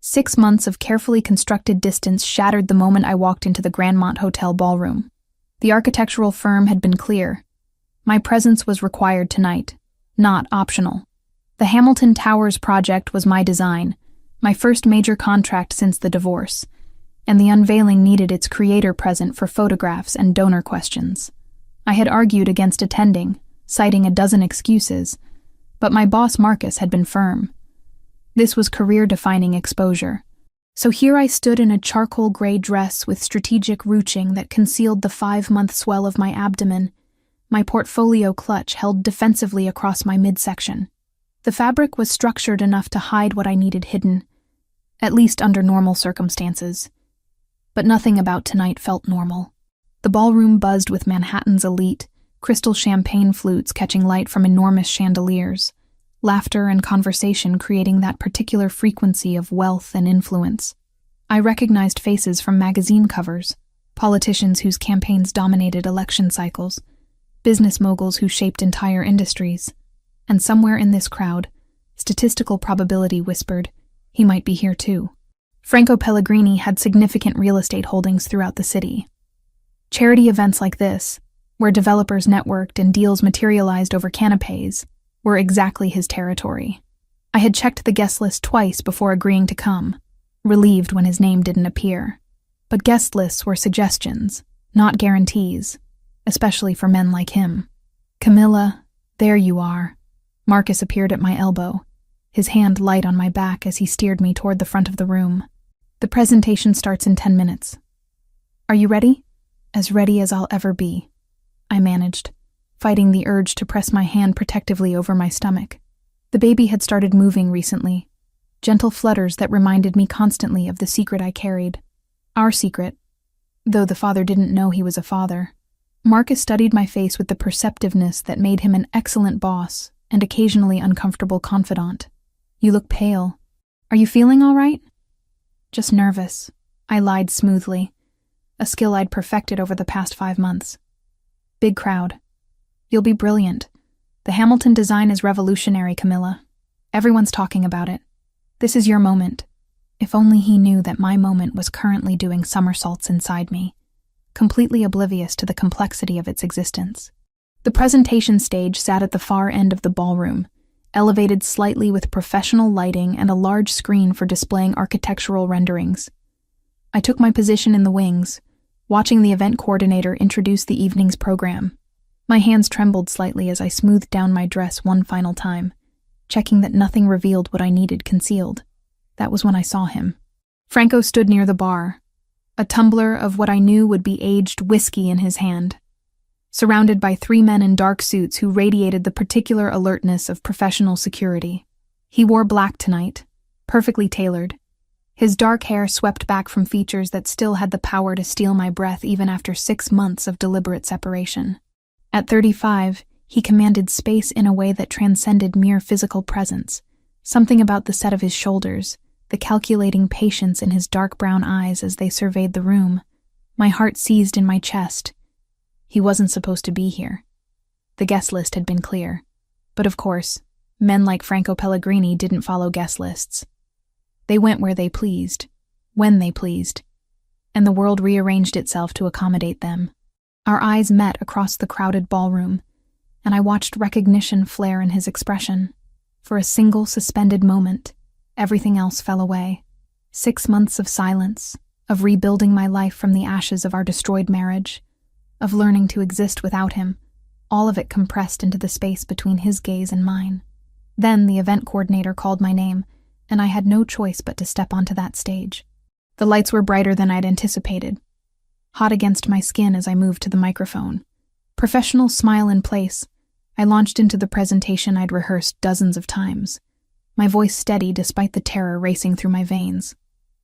6 months of carefully constructed distance shattered the moment I walked into the Grandmont Hotel ballroom. The architectural firm had been clear. My presence was required tonight, not optional. The Hamilton Towers project was my design, my first major contract since the divorce, and the unveiling needed its creator present for photographs and donor questions. I had argued against attending, citing a dozen excuses, but my boss Marcus had been firm. This was career-defining exposure. So here I stood in a charcoal gray dress with strategic ruching that concealed the 5-month swell of my abdomen, my portfolio clutch held defensively across my midsection. The fabric was structured enough to hide what I needed hidden, at least under normal circumstances. But nothing about tonight felt normal. The ballroom buzzed with Manhattan's elite, crystal champagne flutes catching light from enormous chandeliers, laughter and conversation creating that particular frequency of wealth and influence. I recognized faces from magazine covers, politicians whose campaigns dominated election cycles, business moguls who shaped entire industries, and somewhere in this crowd, statistical probability whispered, he might be here too. Franco Pellegrini had significant real estate holdings throughout the city. Charity events like this, where developers networked and deals materialized over canapes, were exactly his territory. I had checked the guest list twice before agreeing to come, relieved when his name didn't appear. But guest lists were suggestions, not guarantees, especially for men like him. Camilla, there you are. Marcus appeared at my elbow, his hand light on my back as he steered me toward the front of the room. The presentation starts in 10 minutes. Are you ready? As ready as I'll ever be, I managed, fighting the urge to press my hand protectively over my stomach. The baby had started moving recently, gentle flutters that reminded me constantly of the secret I carried. Our secret, though the father didn't know he was a father. Marcus studied my face with the perceptiveness that made him an excellent boss and occasionally uncomfortable confidant. You look pale. Are you feeling all right? Just nervous, I lied smoothly, a skill I'd perfected over the past 5 months. Big crowd. You'll be brilliant. The Hamilton design is revolutionary, Camilla. Everyone's talking about it. This is your moment. If only he knew that my moment was currently doing somersaults inside me, completely oblivious to the complexity of its existence. The presentation stage sat at the far end of the ballroom, elevated slightly with professional lighting and a large screen for displaying architectural renderings. I took my position in the wings, watching the event coordinator introduce the evening's program. My hands trembled slightly as I smoothed down my dress one final time, checking that nothing revealed what I needed concealed. That was when I saw him. Franco stood near the bar, a tumbler of what I knew would be aged whiskey in his hand, surrounded by 3 men in dark suits who radiated the particular alertness of professional security. He wore black tonight, perfectly tailored. His dark hair swept back from features that still had the power to steal my breath even after 6 months of deliberate separation. At 35, he commanded space in a way that transcended mere physical presence, something about the set of his shoulders, the calculating patience in his dark brown eyes as they surveyed the room. My heart seized in my chest. He wasn't supposed to be here. The guest list had been clear. But of course, men like Franco Pellegrini didn't follow guest lists. They went where they pleased, when they pleased, and the world rearranged itself to accommodate them. Our eyes met across the crowded ballroom, and I watched recognition flare in his expression. For a single suspended moment, everything else fell away. 6 months of silence, of rebuilding my life from the ashes of our destroyed marriage, of learning to exist without him, all of it compressed into the space between his gaze and mine. Then the event coordinator called my name, and I had no choice but to step onto that stage. The lights were brighter than I'd anticipated, hot against my skin as I moved to the microphone. Professional smile in place, I launched into the presentation I'd rehearsed dozens of times, my voice steady despite the terror racing through my veins.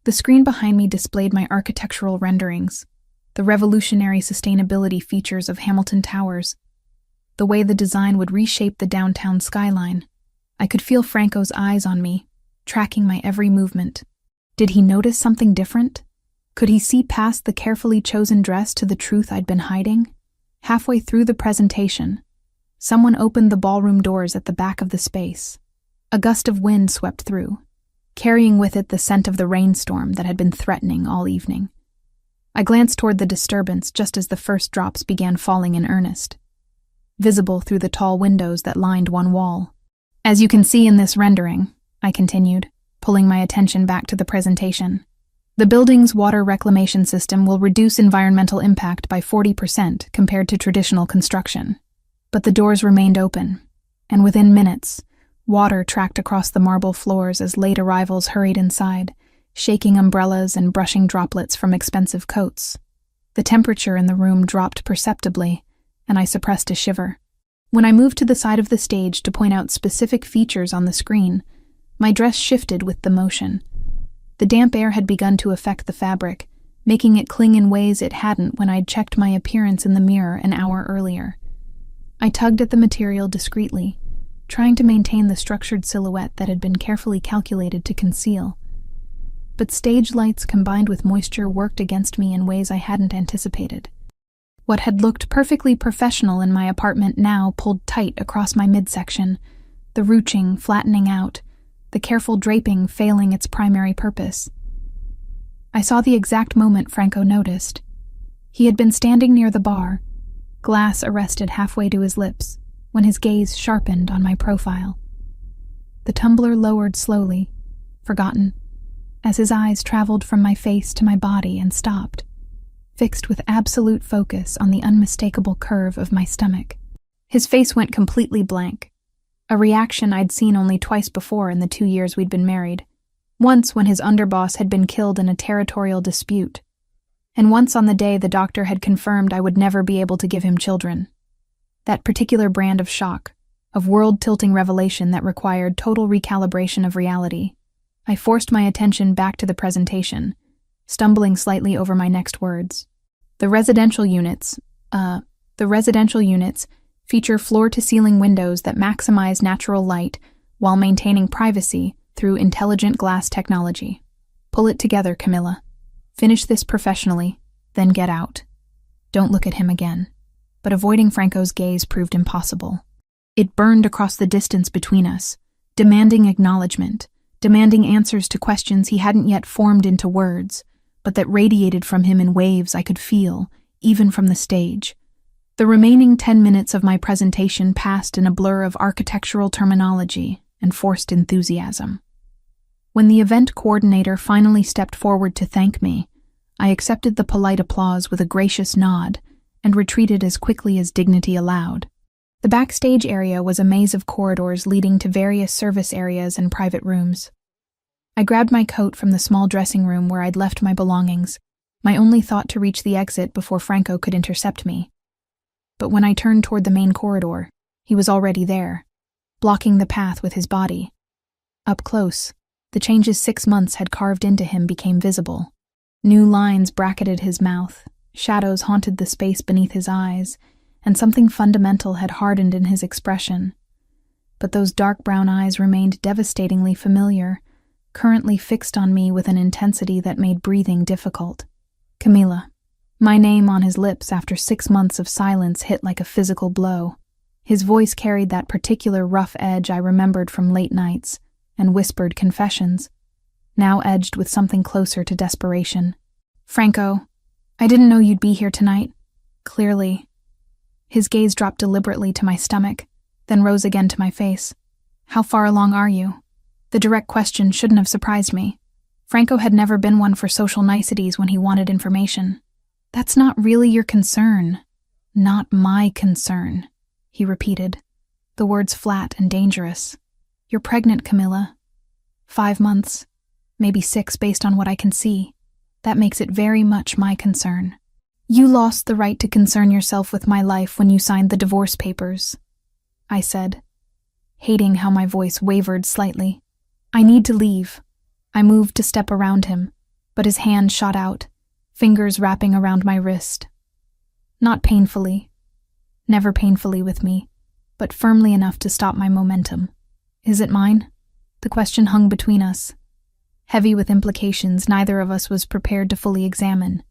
The screen behind me displayed my architectural renderings, the revolutionary sustainability features of Hamilton Towers, the way the design would reshape the downtown skyline. I could feel Franco's eyes on me, tracking my every movement. Did he notice something different? Could he see past the carefully chosen dress to the truth I'd been hiding? Halfway through the presentation, someone opened the ballroom doors at the back of the space. A gust of wind swept through, carrying with it the scent of the rainstorm that had been threatening all evening. I glanced toward the disturbance just as the first drops began falling in earnest, visible through the tall windows that lined one wall. As you can see in this rendering, I continued, pulling my attention back to the presentation, the building's water reclamation system will reduce environmental impact by 40% compared to traditional construction. But the doors remained open, and within minutes, water tracked across the marble floors as late arrivals hurried inside, shaking umbrellas and brushing droplets from expensive coats. The temperature in the room dropped perceptibly, and I suppressed a shiver. When I moved to the side of the stage to point out specific features on the screen, my dress shifted with the motion. The damp air had begun to affect the fabric, making it cling in ways it hadn't when I'd checked my appearance in the mirror an hour earlier. I tugged at the material discreetly, trying to maintain the structured silhouette that had been carefully calculated to conceal. But stage lights combined with moisture worked against me in ways I hadn't anticipated. What had looked perfectly professional in my apartment now pulled tight across my midsection, the ruching flattening out, the careful draping failing its primary purpose. I saw the exact moment Franco noticed. He had been standing near the bar, glass arrested halfway to his lips, when his gaze sharpened on my profile. The tumbler lowered slowly, forgotten, as his eyes traveled from my face to my body and stopped, fixed with absolute focus on the unmistakable curve of my stomach. His face went completely blank, a reaction I'd seen only twice before in the 2 years we'd been married. Once when his underboss had been killed in a territorial dispute, and once on the day the doctor had confirmed I would never be able to give him children. That particular brand of shock, of world-tilting revelation that required total recalibration of reality. I forced my attention back to the presentation, stumbling slightly over my next words. The residential units feature floor-to-ceiling windows that maximize natural light while maintaining privacy through intelligent glass technology. Pull it together, Camilla. Finish this professionally, then get out. Don't look at him again. But avoiding Franco's gaze proved impossible. It burned across the distance between us, demanding acknowledgement, demanding answers to questions he hadn't yet formed into words, but that radiated from him in waves I could feel, even from the stage. The remaining 10 minutes of my presentation passed in a blur of architectural terminology and forced enthusiasm. When the event coordinator finally stepped forward to thank me, I accepted the polite applause with a gracious nod and retreated as quickly as dignity allowed. The backstage area was a maze of corridors leading to various service areas and private rooms. I grabbed my coat from the small dressing room where I'd left my belongings, my only thought to reach the exit before Franco could intercept me. But when I turned toward the main corridor, he was already there, blocking the path with his body. Up close, the changes 6 months had carved into him became visible. New lines bracketed his mouth, shadows haunted the space beneath his eyes, and something fundamental had hardened in his expression. But those dark brown eyes remained devastatingly familiar, currently fixed on me with an intensity that made breathing difficult. Camilla. My name on his lips after 6 months of silence hit like a physical blow. His voice carried that particular rough edge I remembered from late nights and whispered confessions, now edged with something closer to desperation. Franco, I didn't know you'd be here tonight. Clearly. His gaze dropped deliberately to my stomach, then rose again to my face. How far along are you? The direct question shouldn't have surprised me. Franco had never been one for social niceties when he wanted information. That's not really your concern. Not my concern, he repeated, the words flat and dangerous. You're pregnant, Camilla. 5 months, maybe 6 based on what I can see. That makes it very much my concern. You lost the right to concern yourself with my life when you signed the divorce papers, I said, hating how my voice wavered slightly. I need to leave. I moved to step around him, but his hand shot out, fingers wrapping around my wrist. Not painfully, never painfully with me, but firmly enough to stop my momentum. Is it mine? The question hung between us, heavy with implications neither of us was prepared to fully examine.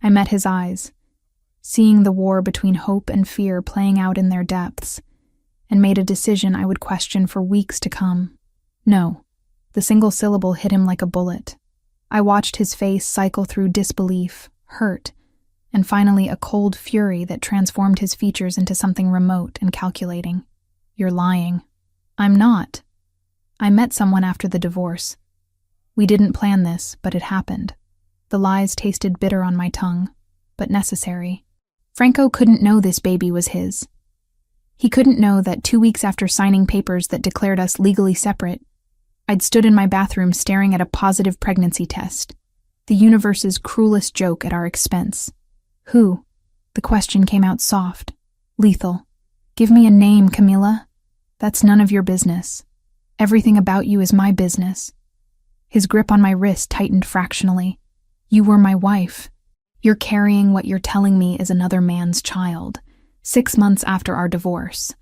I met his eyes, seeing the war between hope and fear playing out in their depths, and made a decision I would question for weeks to come. No, The single syllable hit him like a bullet. I watched his face cycle through disbelief, hurt, and finally a cold fury that transformed his features into something remote and calculating. You're lying. I'm not. I met someone after the divorce. We didn't plan this, but it happened. The lies tasted bitter on my tongue, but necessary. Franco couldn't know this baby was his. He couldn't know that 2 weeks after signing papers that declared us legally separate, I'd stood in my bathroom staring at a positive pregnancy test, the universe's cruelest joke at our expense. Who? The question came out soft, lethal. Give me a name, Camila. That's none of your business. Everything about you is my business. His grip on my wrist tightened fractionally. You were my wife. You're carrying what you're telling me is another man's child, 6 months after our divorce.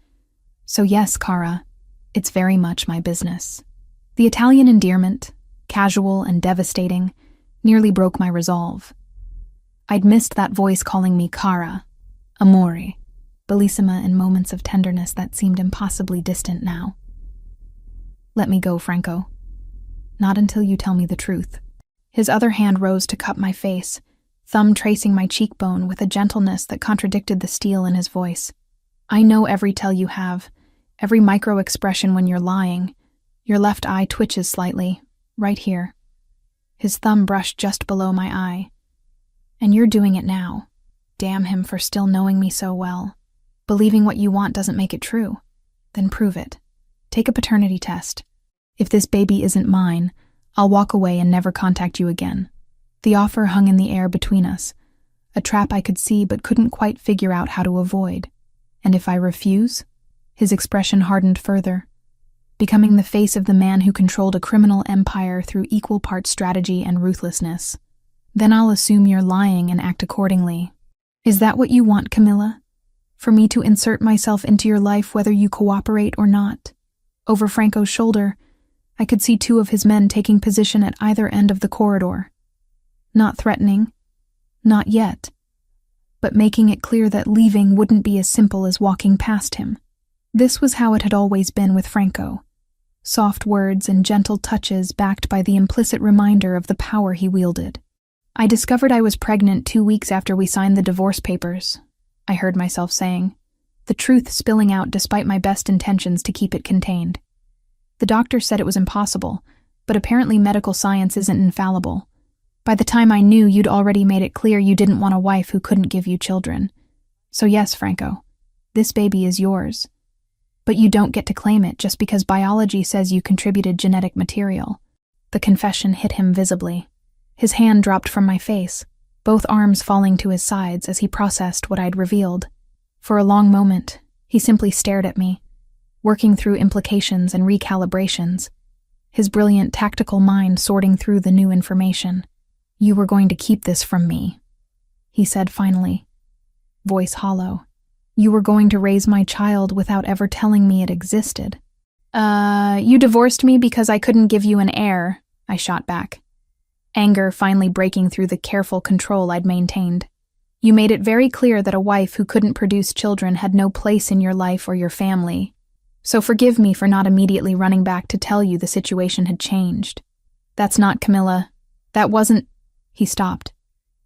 So yes, Cara, it's very much my business. The Italian endearment, casual and devastating, nearly broke my resolve. I'd missed that voice calling me Cara, amore, bellissima in moments of tenderness that seemed impossibly distant now. Let me go, Franco. Not until you tell me the truth. His other hand rose to cup my face, thumb tracing my cheekbone with a gentleness that contradicted the steel in his voice. I know every tell you have, every micro-expression when you're lying. Your left eye twitches slightly, right here. His thumb brushed just below my eye. And you're doing it now. Damn him for still knowing me so well. Believing what you want doesn't make it true. Then prove it. Take a paternity test. If this baby isn't mine, I'll walk away and never contact you again. The offer hung in the air between us, a trap I could see but couldn't quite figure out how to avoid. And if I refuse? His expression hardened further, becoming the face of the man who controlled a criminal empire through equal parts strategy and ruthlessness. Then I'll assume you're lying and act accordingly. Is that what you want, Camila? For me to insert myself into your life whether you cooperate or not? Over Franco's shoulder, I could see 2 of his men taking position at either end of the corridor. Not threatening, not yet, but making it clear that leaving wouldn't be as simple as walking past him. This was how it had always been with Franco. Soft words and gentle touches backed by the implicit reminder of the power he wielded. I discovered I was pregnant 2 weeks after we signed the divorce papers, I heard myself saying, the truth spilling out despite my best intentions to keep it contained. The doctor said it was impossible, but apparently medical science isn't infallible. By the time I knew, you'd already made it clear you didn't want a wife who couldn't give you children. So yes, Franco, this baby is yours. But you don't get to claim it just because biology says you contributed genetic material. The confession hit him visibly. His hand dropped from my face, both arms falling to his sides as he processed what I'd revealed. For a long moment, he simply stared at me, working through implications and recalibrations, his brilliant tactical mind sorting through the new information. You were going to keep this from me, he said finally, voice hollow. You were going to raise my child without ever telling me it existed. You divorced me because I couldn't give you an heir, I shot back, anger finally breaking through the careful control I'd maintained. You made it very clear that a wife who couldn't produce children had no place in your life or your family. So forgive me for not immediately running back to tell you the situation had changed. That's not Camila. That wasn't... He stopped,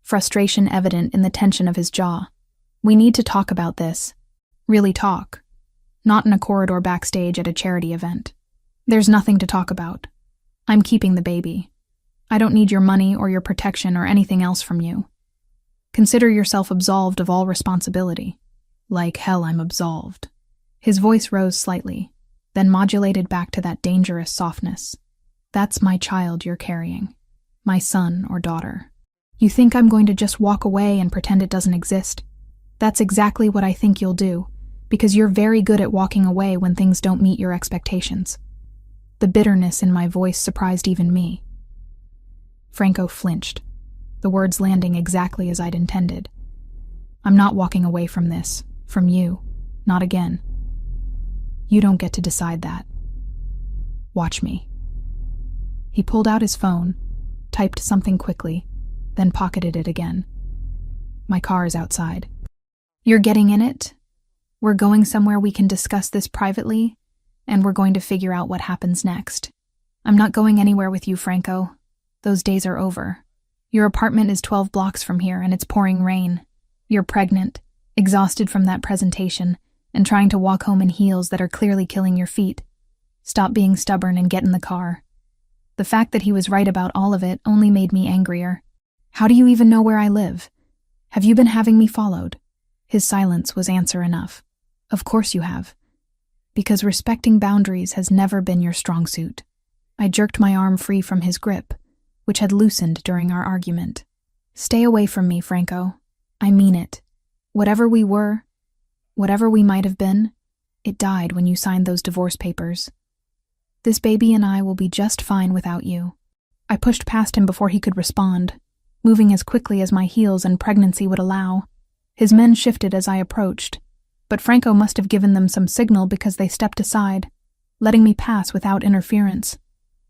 frustration evident in the tension of his jaw. We need to talk about this. Really talk. Not in a corridor backstage at a charity event. There's nothing to talk about. I'm keeping the baby. I don't need your money or your protection or anything else from you. Consider yourself absolved of all responsibility. Like hell I'm absolved. His voice rose slightly, then modulated back to that dangerous softness. That's my child you're carrying. My son or daughter. You think I'm going to just walk away and pretend it doesn't exist? That's exactly what I think you'll do, because you're very good at walking away when things don't meet your expectations. The bitterness in my voice surprised even me. Franco flinched, the words landing exactly as I'd intended. I'm not walking away from this, from you, not again. You don't get to decide that. Watch me. He pulled out his phone, typed something quickly, then pocketed it again. My car is outside. You're getting in it? We're going somewhere we can discuss this privately, and we're going to figure out what happens next. I'm not going anywhere with you, Franco. Those days are over. Your apartment is 12 blocks from here and it's pouring rain. You're pregnant, exhausted from that presentation, and trying to walk home in heels that are clearly killing your feet. Stop being stubborn and get in the car. The fact that he was right about all of it only made me angrier. How do you even know where I live? Have you been having me followed? His silence was answer enough. Of course you have. Because respecting boundaries has never been your strong suit. I jerked my arm free from his grip, which had loosened during our argument. Stay away from me, Franco. I mean it. Whatever we were, whatever we might have been, it died when you signed those divorce papers. This baby and I will be just fine without you. I pushed past him before he could respond, moving as quickly as my heels and pregnancy would allow. His men shifted as I approached, but Franco must have given them some signal because they stepped aside, letting me pass without interference.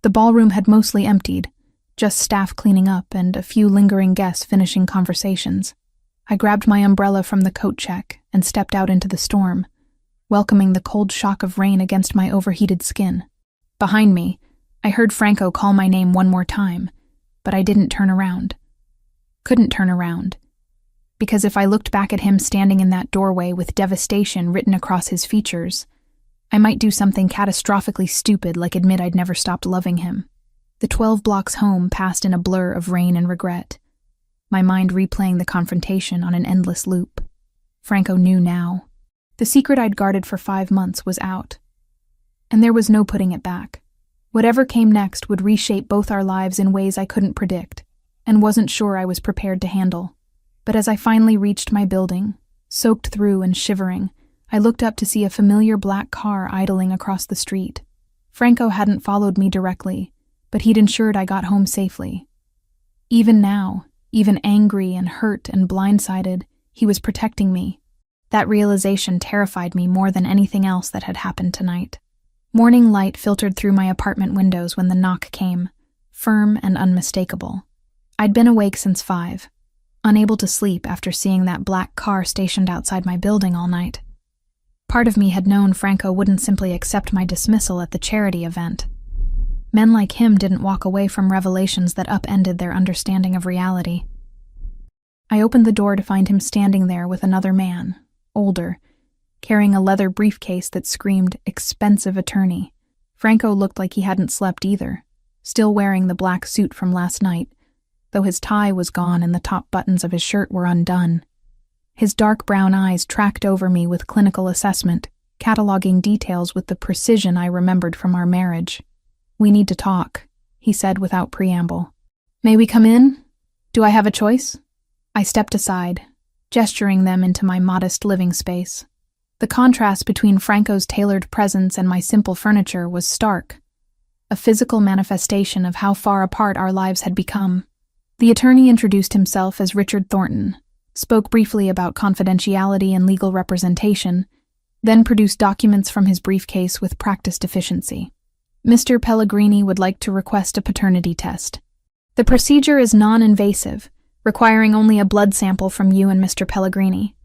The ballroom had mostly emptied, just staff cleaning up and a few lingering guests finishing conversations. I grabbed my umbrella from the coat check and stepped out into the storm, welcoming the cold shock of rain against my overheated skin. Behind me, I heard Franco call my name one more time, but I didn't turn around. Couldn't turn around. Because if I looked back at him standing in that doorway with devastation written across his features, I might do something catastrophically stupid like admit I'd never stopped loving him. The 12 blocks home passed in a blur of rain and regret, my mind replaying the confrontation on an endless loop. Franco knew now. The secret I'd guarded for 5 months was out, and there was no putting it back. Whatever came next would reshape both our lives in ways I couldn't predict, and wasn't sure I was prepared to handle. But as I finally reached my building, soaked through and shivering, I looked up to see a familiar black car idling across the street. Franco hadn't followed me directly, but he'd ensured I got home safely. Even now, even angry and hurt and blindsided, he was protecting me. That realization terrified me more than anything else that had happened tonight. Morning light filtered through my apartment windows when the knock came, firm and unmistakable. I'd been awake since 5, unable to sleep after seeing that black car stationed outside my building all night. Part of me had known Franco wouldn't simply accept my dismissal at the charity event. Men like him didn't walk away from revelations that upended their understanding of reality. I opened the door to find him standing there with another man, older, carrying a leather briefcase that screamed expensive attorney. Franco looked like he hadn't slept either, still wearing the black suit from last night, though his tie was gone and the top buttons of his shirt were undone. His dark brown eyes tracked over me with clinical assessment, cataloging details with the precision I remembered from our marriage. "We need to talk," he said without preamble. "May we come in? Do I have a choice?" I stepped aside, gesturing them into my modest living space. The contrast between Franco's tailored presence and my simple furniture was stark, a physical manifestation of how far apart our lives had become. The attorney introduced himself as Richard Thornton, spoke briefly about confidentiality and legal representation, then produced documents from his briefcase with practiced efficiency. "Mr. Pellegrini would like to request a paternity test. The procedure is non-invasive, requiring only a blood sample from you and Mr. Pellegrini.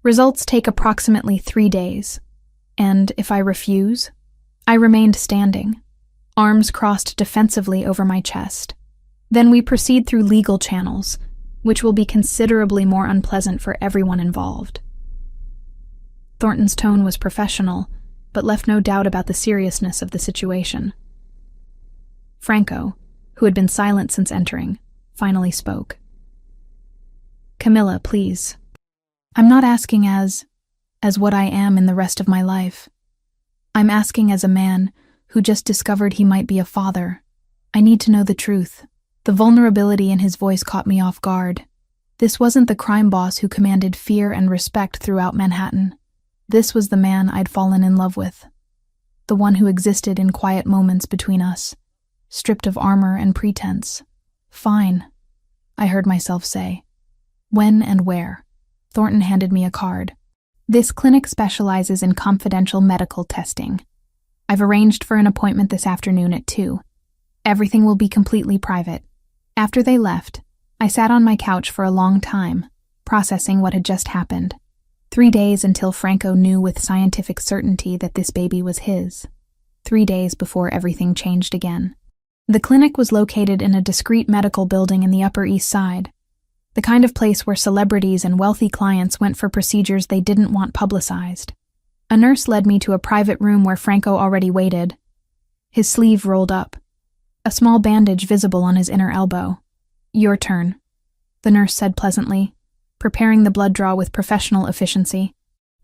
Results take approximately 3 days, and if I refuse?" I remained standing, arms crossed defensively over my chest. "Then we proceed through legal channels, which will be considerably more unpleasant for everyone involved." Thornton's tone was professional, but left no doubt about the seriousness of the situation. Franco, who had been silent since entering, finally spoke. "Camilla, please. I'm not asking as what I am in the rest of my life. I'm asking as a man who just discovered he might be a father. I need to know the truth." The vulnerability in his voice caught me off guard. This wasn't the crime boss who commanded fear and respect throughout Manhattan. This was the man I'd fallen in love with. The one who existed in quiet moments between us, stripped of armor and pretense. "Fine," I heard myself say. "When and where?" Thornton handed me a card. "This clinic specializes in confidential medical testing. I've arranged for an appointment this afternoon at 2. Everything will be completely private." After they left, I sat on my couch for a long time, processing what had just happened. 3 days until Franco knew with scientific certainty that this baby was his. 3 days before everything changed again. The clinic was located in a discreet medical building in the Upper East Side, the kind of place where celebrities and wealthy clients went for procedures they didn't want publicized. A nurse led me to a private room where Franco already waited, his sleeve rolled up, a small bandage visible on his inner elbow. "Your turn," the nurse said pleasantly, preparing the blood draw with professional efficiency.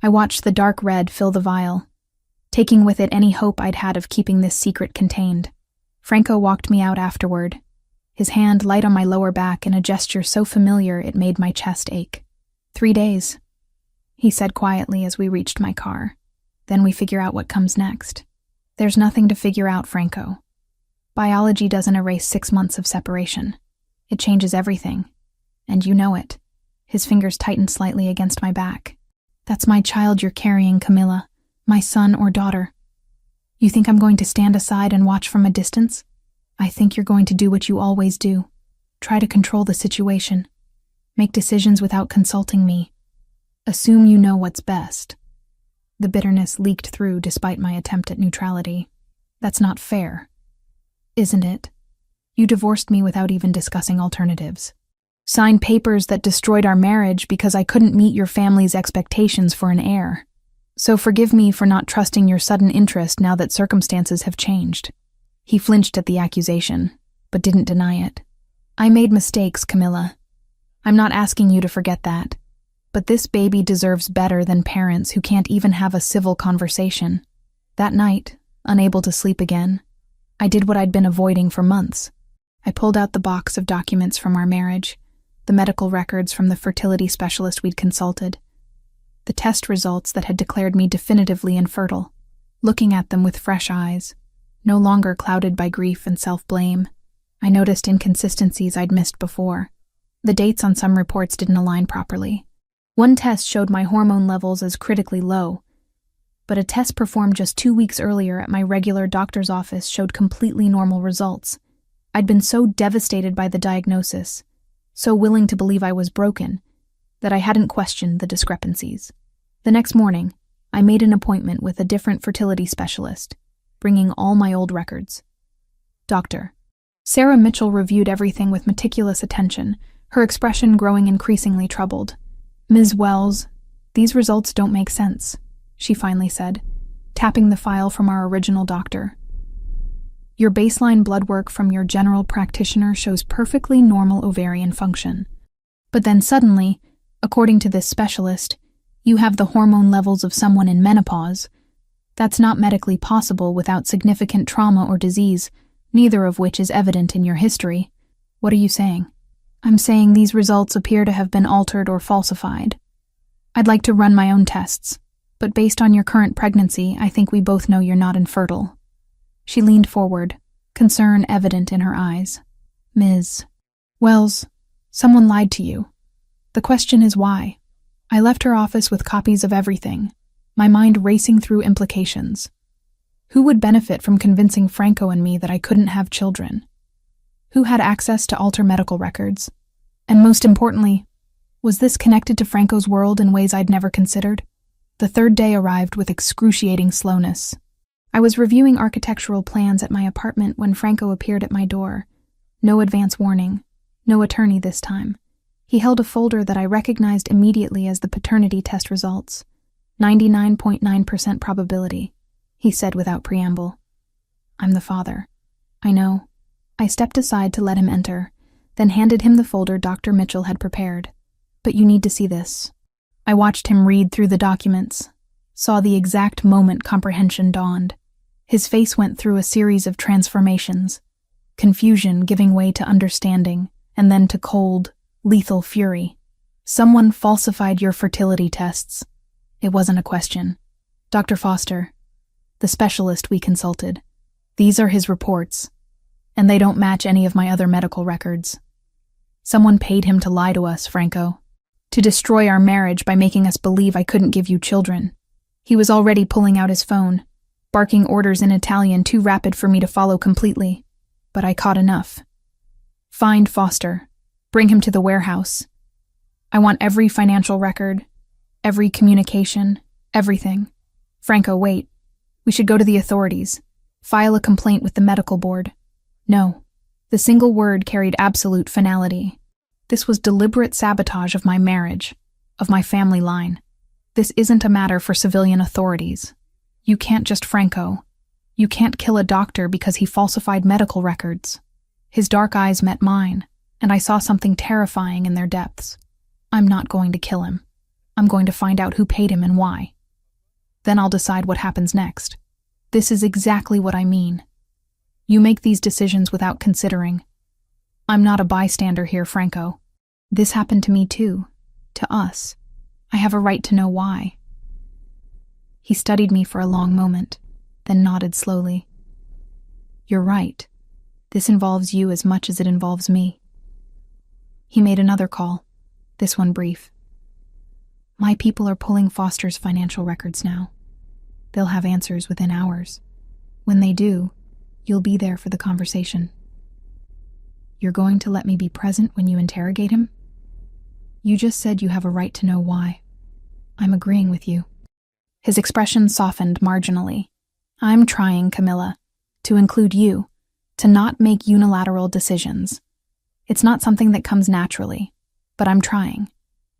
I watched the dark red fill the vial, taking with it any hope I'd had of keeping this secret contained. Franco walked me out afterward, his hand light on my lower back in a gesture so familiar it made my chest ache. 3 days, he said quietly as we reached my car. Then we figure out what comes next. There's nothing to figure out, Franco. Biology doesn't erase 6 months of separation. It changes everything, and you know it. His fingers tightened slightly against my back. That's my child you're carrying, Camilla, my son or daughter. You think I'm going to stand aside and watch from a distance? I think you're going to do what you always do. Try to control the situation. Make decisions without consulting me. Assume you know what's best. The bitterness leaked through despite my attempt at neutrality. That's not fair, isn't it? You divorced me without even discussing alternatives. Signed papers that destroyed our marriage because I couldn't meet your family's expectations for an heir. So forgive me for not trusting your sudden interest now that circumstances have changed. He flinched at the accusation, but didn't deny it. I made mistakes, Camilla. I'm not asking you to forget that. But this baby deserves better than parents who can't even have a civil conversation. That night, unable to sleep again, I did what I'd been avoiding for months. I pulled out the box of documents from our marriage, the medical records from the fertility specialist we'd consulted, the test results that had declared me definitively infertile. Looking at them with fresh eyes, no longer clouded by grief and self-blame, I noticed inconsistencies I'd missed before. The dates on some reports didn't align properly. One test showed my hormone levels as critically low, but a test performed just 2 weeks earlier at my regular doctor's office showed completely normal results. I'd been so devastated by the diagnosis, so willing to believe I was broken, that I hadn't questioned the discrepancies. The next morning, I made an appointment with a different fertility specialist, bringing all my old records. Doctor. Sarah Mitchell reviewed everything with meticulous attention, her expression growing increasingly troubled. "Ms. Wells, these results don't make sense," she finally said, tapping the file from our original doctor. "Your baseline blood work from your general practitioner shows perfectly normal ovarian function. But then suddenly, according to this specialist, you have the hormone levels of someone in menopause. That's not medically possible without significant trauma or disease, neither of which is evident in your history. What are you saying?" "I'm saying these results appear to have been altered or falsified. I'd like to run my own tests, but based on your current pregnancy, I think we both know you're not infertile." She leaned forward, concern evident in her eyes. "Ms. Wells, someone lied to you. The question is why?" I left her office with copies of everything, my mind racing through implications. Who would benefit from convincing Franco and me that I couldn't have children? Who had access to alter medical records? And most importantly, was this connected to Franco's world in ways I'd never considered? The third day arrived with excruciating slowness. I was reviewing architectural plans at my apartment when Franco appeared at my door. No advance warning, no attorney this time. He held a folder that I recognized immediately as the paternity test results. 99.9% probability, he said without preamble. "I'm the father." "I know." I stepped aside to let him enter, then handed him the folder Dr. Mitchell had prepared. "But you need to see this." I watched him read through the documents, saw the exact moment comprehension dawned. His face went through a series of transformations, confusion giving way to understanding, and then to cold, lethal fury. "Someone falsified your fertility tests." It wasn't a question. "Dr. Foster, the specialist we consulted, these are his reports, and they don't match any of my other medical records. Someone paid him to lie to us, Franco, to destroy our marriage by making us believe I couldn't give you children." He was already pulling out his phone, barking orders in Italian too rapid for me to follow completely, but I caught enough. "Find Foster. Bring him to the warehouse. I want every financial record, every communication, everything. Franco, wait. We should go to the authorities. File a complaint with the medical board." No. The single word carried absolute finality. This was deliberate sabotage of my marriage, of my family line. This isn't a matter for civilian authorities. You can't just Franco. You can't kill a doctor because he falsified medical records. His dark eyes met mine, and I saw something terrifying in their depths. I'm not going to kill him. I'm going to find out who paid him and why. Then I'll decide what happens next. This is exactly what I mean. You make these decisions without considering. I'm not a bystander here, Franco. This happened to me too. To us. I have a right to know why. He studied me for a long moment, then nodded slowly. You're right. This involves you as much as it involves me. He made another call, this one brief. My people are pulling Foster's financial records now. They'll have answers within hours. When they do, you'll be there for the conversation. You're going to let me be present when you interrogate him? You just said you have a right to know why. I'm agreeing with you. His expression softened marginally. I'm trying, Camilla, to include you, to not make unilateral decisions. It's not something that comes naturally, but I'm trying.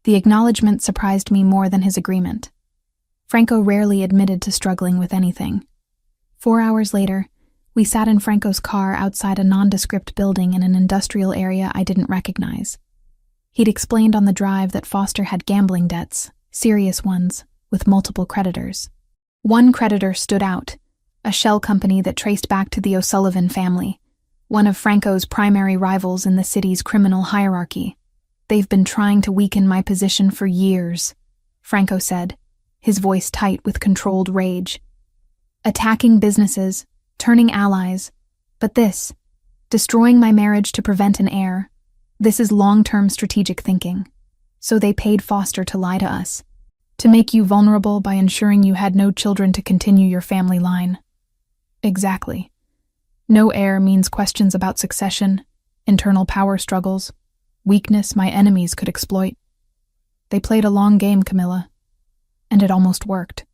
The acknowledgement surprised me more than his agreement. Franco rarely admitted to struggling with anything. 4 hours later, we sat in Franco's car outside a nondescript building in an industrial area I didn't recognize. He'd explained on the drive that Foster had gambling debts, serious ones, with multiple creditors. One creditor stood out, a shell company that traced back to the O'Sullivan family, one of Franco's primary rivals in the city's criminal hierarchy. They've been trying to weaken my position for years, Franco said, his voice tight with controlled rage. Attacking businesses, turning allies, but this, destroying my marriage to prevent an heir, this is long-term strategic thinking. So they paid Foster to lie to us, to make you vulnerable by ensuring you had no children to continue your family line. Exactly. No heir means questions about succession, internal power struggles, weakness my enemies could exploit. They played a long game, Camilla. And it almost worked.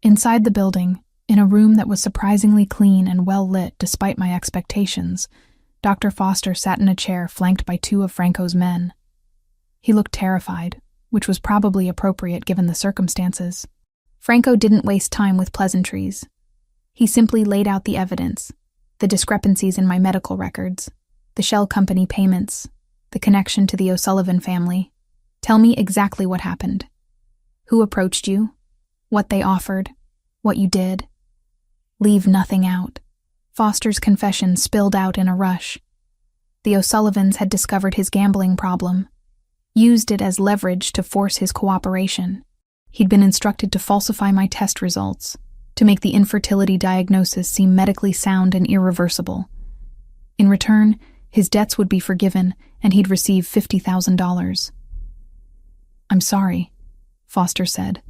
Inside the building, in a room that was surprisingly clean and well lit despite my expectations, Dr. Foster sat in a chair flanked by 2 of Franco's men. He looked terrified, which was probably appropriate given the circumstances. Franco didn't waste time with pleasantries. He simply laid out the evidence, the discrepancies in my medical records, the shell company payments, the connection to the O'Sullivan family. Tell me exactly what happened. Who approached you? What they offered? What you did? Leave nothing out. Foster's confession spilled out in a rush. The O'Sullivans had discovered his gambling problem, used it as leverage to force his cooperation. He'd been instructed to falsify my test results, to make the infertility diagnosis seem medically sound and irreversible. In return, his debts would be forgiven and he'd receive $50,000. I'm sorry, Foster said,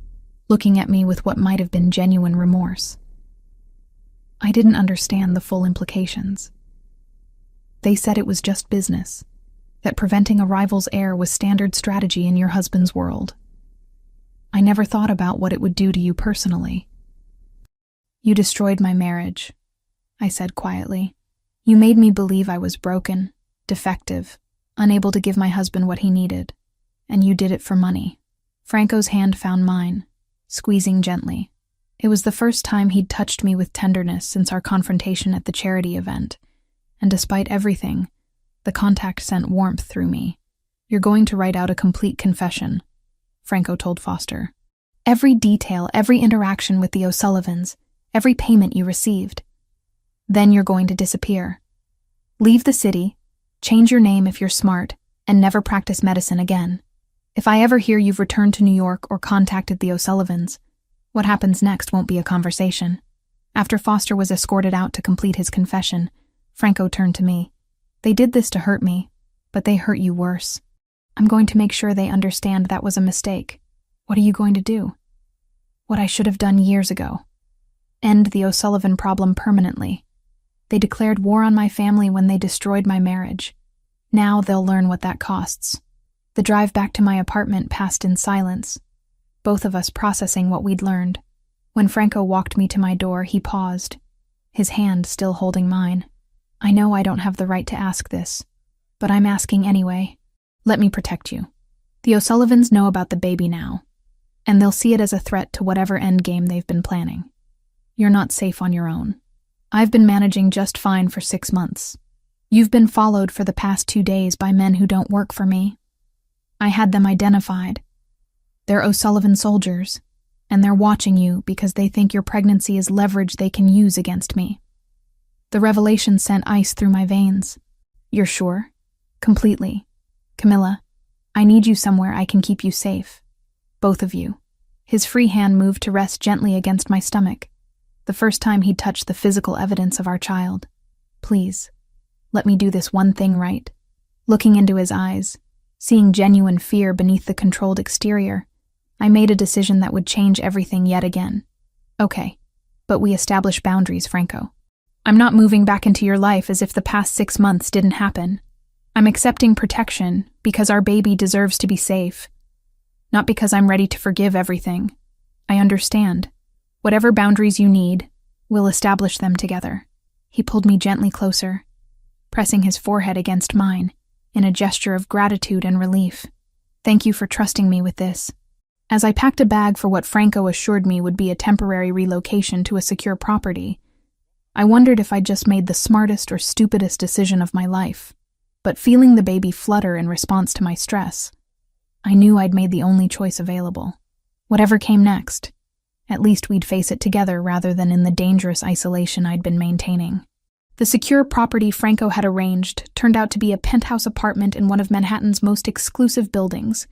looking at me with what might have been genuine remorse. I didn't understand the full implications. They said it was just business, that preventing a rival's heir was standard strategy in your husband's world. I never thought about what it would do to you personally. You destroyed my marriage, I said quietly. You made me believe I was broken, defective, unable to give my husband what he needed, and you did it for money. Franco's hand found mine, squeezing gently. It was the first time he'd touched me with tenderness since our confrontation at the charity event, and despite everything, the contact sent warmth through me. You're going to write out a complete confession, Franco told Foster. Every detail, every interaction with the O'Sullivans, every payment you received. Then you're going to disappear. Leave the city, change your name if you're smart, and never practice medicine again. If I ever hear you've returned to New York or contacted the O'Sullivans, what happens next won't be a conversation. After Foster was escorted out to complete his confession, Franco turned to me. They did this to hurt me, but they hurt you worse. I'm going to make sure they understand that was a mistake. What are you going to do? What I should have done years ago. End the O'Sullivan problem permanently. They declared war on my family when they destroyed my marriage. Now they'll learn what that costs. The drive back to my apartment passed in silence, both of us processing what we'd learned. When Franco walked me to my door, he paused, his hand still holding mine. I know I don't have the right to ask this, but I'm asking anyway. Let me protect you. The O'Sullivans know about the baby now, and they'll see it as a threat to whatever endgame they've been planning. You're not safe on your own. I've been managing just fine for 6 months. You've been followed for the past 2 days by men who don't work for me. I had them identified. They're O'Sullivan soldiers, and they're watching you because they think your pregnancy is leverage they can use against me. The revelation sent ice through my veins. You're sure? Completely. Camilla, I need you somewhere I can keep you safe. Both of you. His free hand moved to rest gently against my stomach, the first time he'd touched the physical evidence of our child. Please, let me do this one thing right. Looking into his eyes, seeing genuine fear beneath the controlled exterior, I made a decision that would change everything yet again. Okay, but we establish boundaries, Franco. I'm not moving back into your life as if the past 6 months didn't happen. I'm accepting protection because our baby deserves to be safe. Not because I'm ready to forgive everything. I understand. Whatever boundaries you need, we'll establish them together. He pulled me gently closer, pressing his forehead against mine in a gesture of gratitude and relief. Thank you for trusting me with this. As I packed a bag for what Franco assured me would be a temporary relocation to a secure property, I wondered if I'd just made the smartest or stupidest decision of my life. But feeling the baby flutter in response to my stress, I knew I'd made the only choice available. Whatever came next, at least we'd face it together rather than in the dangerous isolation I'd been maintaining. The secure property Franco had arranged turned out to be a penthouse apartment in one of Manhattan's most exclusive buildings,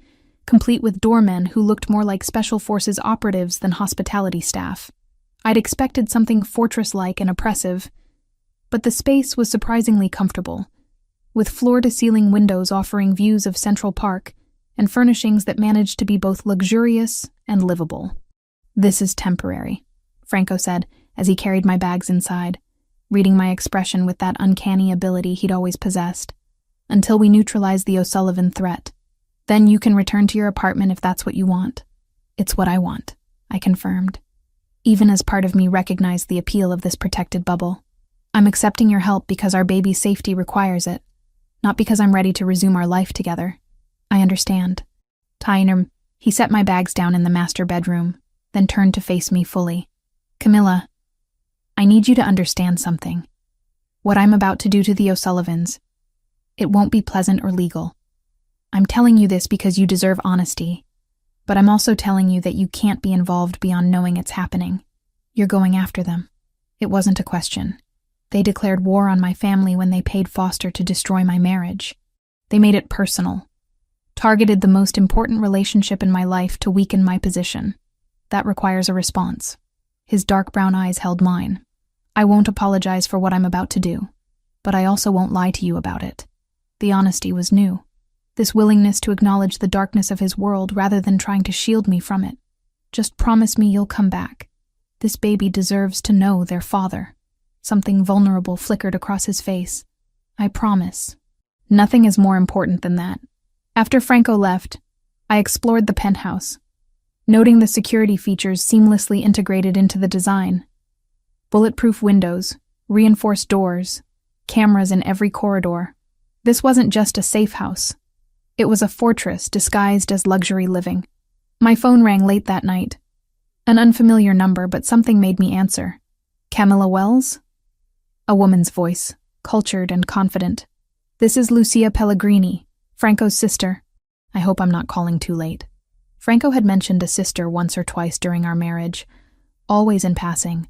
complete with doormen who looked more like Special Forces operatives than hospitality staff. I'd expected something fortress-like and oppressive, but the space was surprisingly comfortable, with floor-to-ceiling windows offering views of Central Park and furnishings that managed to be both luxurious and livable. This is temporary, Franco said as he carried my bags inside, reading my expression with that uncanny ability he'd always possessed, until we neutralize the O'Sullivan threat. Then you can return to your apartment if that's what you want. It's what I want, I confirmed, even as part of me recognized the appeal of this protected bubble. I'm accepting your help because our baby's safety requires it, not because I'm ready to resume our life together. I understand. Tyner, he set my bags down in the master bedroom, then turned to face me fully. Camilla, I need you to understand something. What I'm about to do to the O'Sullivans, it won't be pleasant or legal. I'm telling you this because you deserve honesty, but I'm also telling you that you can't be involved beyond knowing it's happening. You're going after them. It wasn't a question. They declared war on my family when they paid Foster to destroy my marriage. They made it personal, targeted the most important relationship in my life to weaken my position. That requires a response. His dark brown eyes held mine. I won't apologize for what I'm about to do, but I also won't lie to you about it. The honesty was new. This willingness to acknowledge the darkness of his world rather than trying to shield me from it. Just promise me you'll come back. This baby deserves to know their father. Something vulnerable flickered across his face. I promise. Nothing is more important than that. After Franco left, I explored the penthouse, noting the security features seamlessly integrated into the design. Bulletproof windows, reinforced doors, cameras in every corridor. This wasn't just a safe house. It was a fortress disguised as luxury living. My phone rang late that night. An unfamiliar number, but something made me answer. Camilla Wells? A woman's voice, cultured and confident. This is Lucia Pellegrini, Franco's sister. I hope I'm not calling too late. Franco had mentioned a sister once or twice during our marriage, always in passing,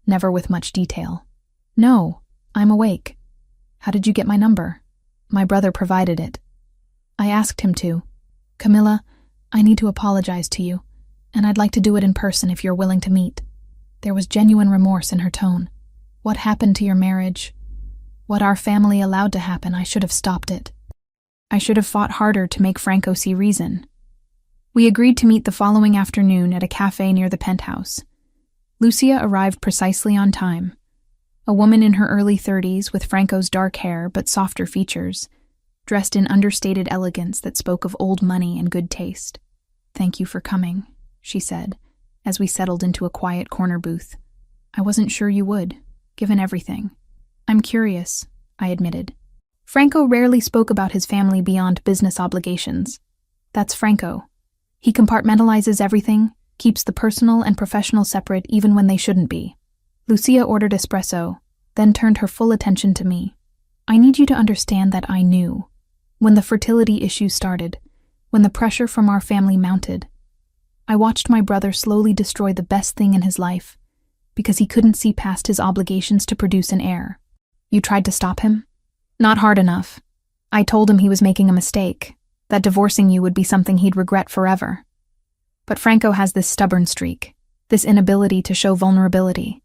never with much detail. No, I'm awake. How did you get my number? My brother provided it. I asked him to. Camilla, I need to apologize to you, and I'd like to do it in person if you're willing to meet. There was genuine remorse in her tone. What happened to your marriage? What our family allowed to happen, I should have stopped it. I should have fought harder to make Franco see reason. We agreed to meet the following afternoon at a cafe near the penthouse. Lucia arrived precisely on time. A woman in her early 30s with Franco's dark hair but softer features, dressed in understated elegance that spoke of old money and good taste. Thank you for coming, she said, as we settled into a quiet corner booth. I wasn't sure you would, given everything. I'm curious, I admitted. Franco rarely spoke about his family beyond business obligations. That's Franco. He compartmentalizes everything, keeps the personal and professional separate even when they shouldn't be. Lucia ordered espresso, then turned her full attention to me. I need you to understand that I knew. When the fertility issue started, when the pressure from our family mounted, I watched my brother slowly destroy the best thing in his life because he couldn't see past his obligations to produce an heir. You tried to stop him? Not hard enough. I told him he was making a mistake, that divorcing you would be something he'd regret forever. But Franco has this stubborn streak, this inability to show vulnerability.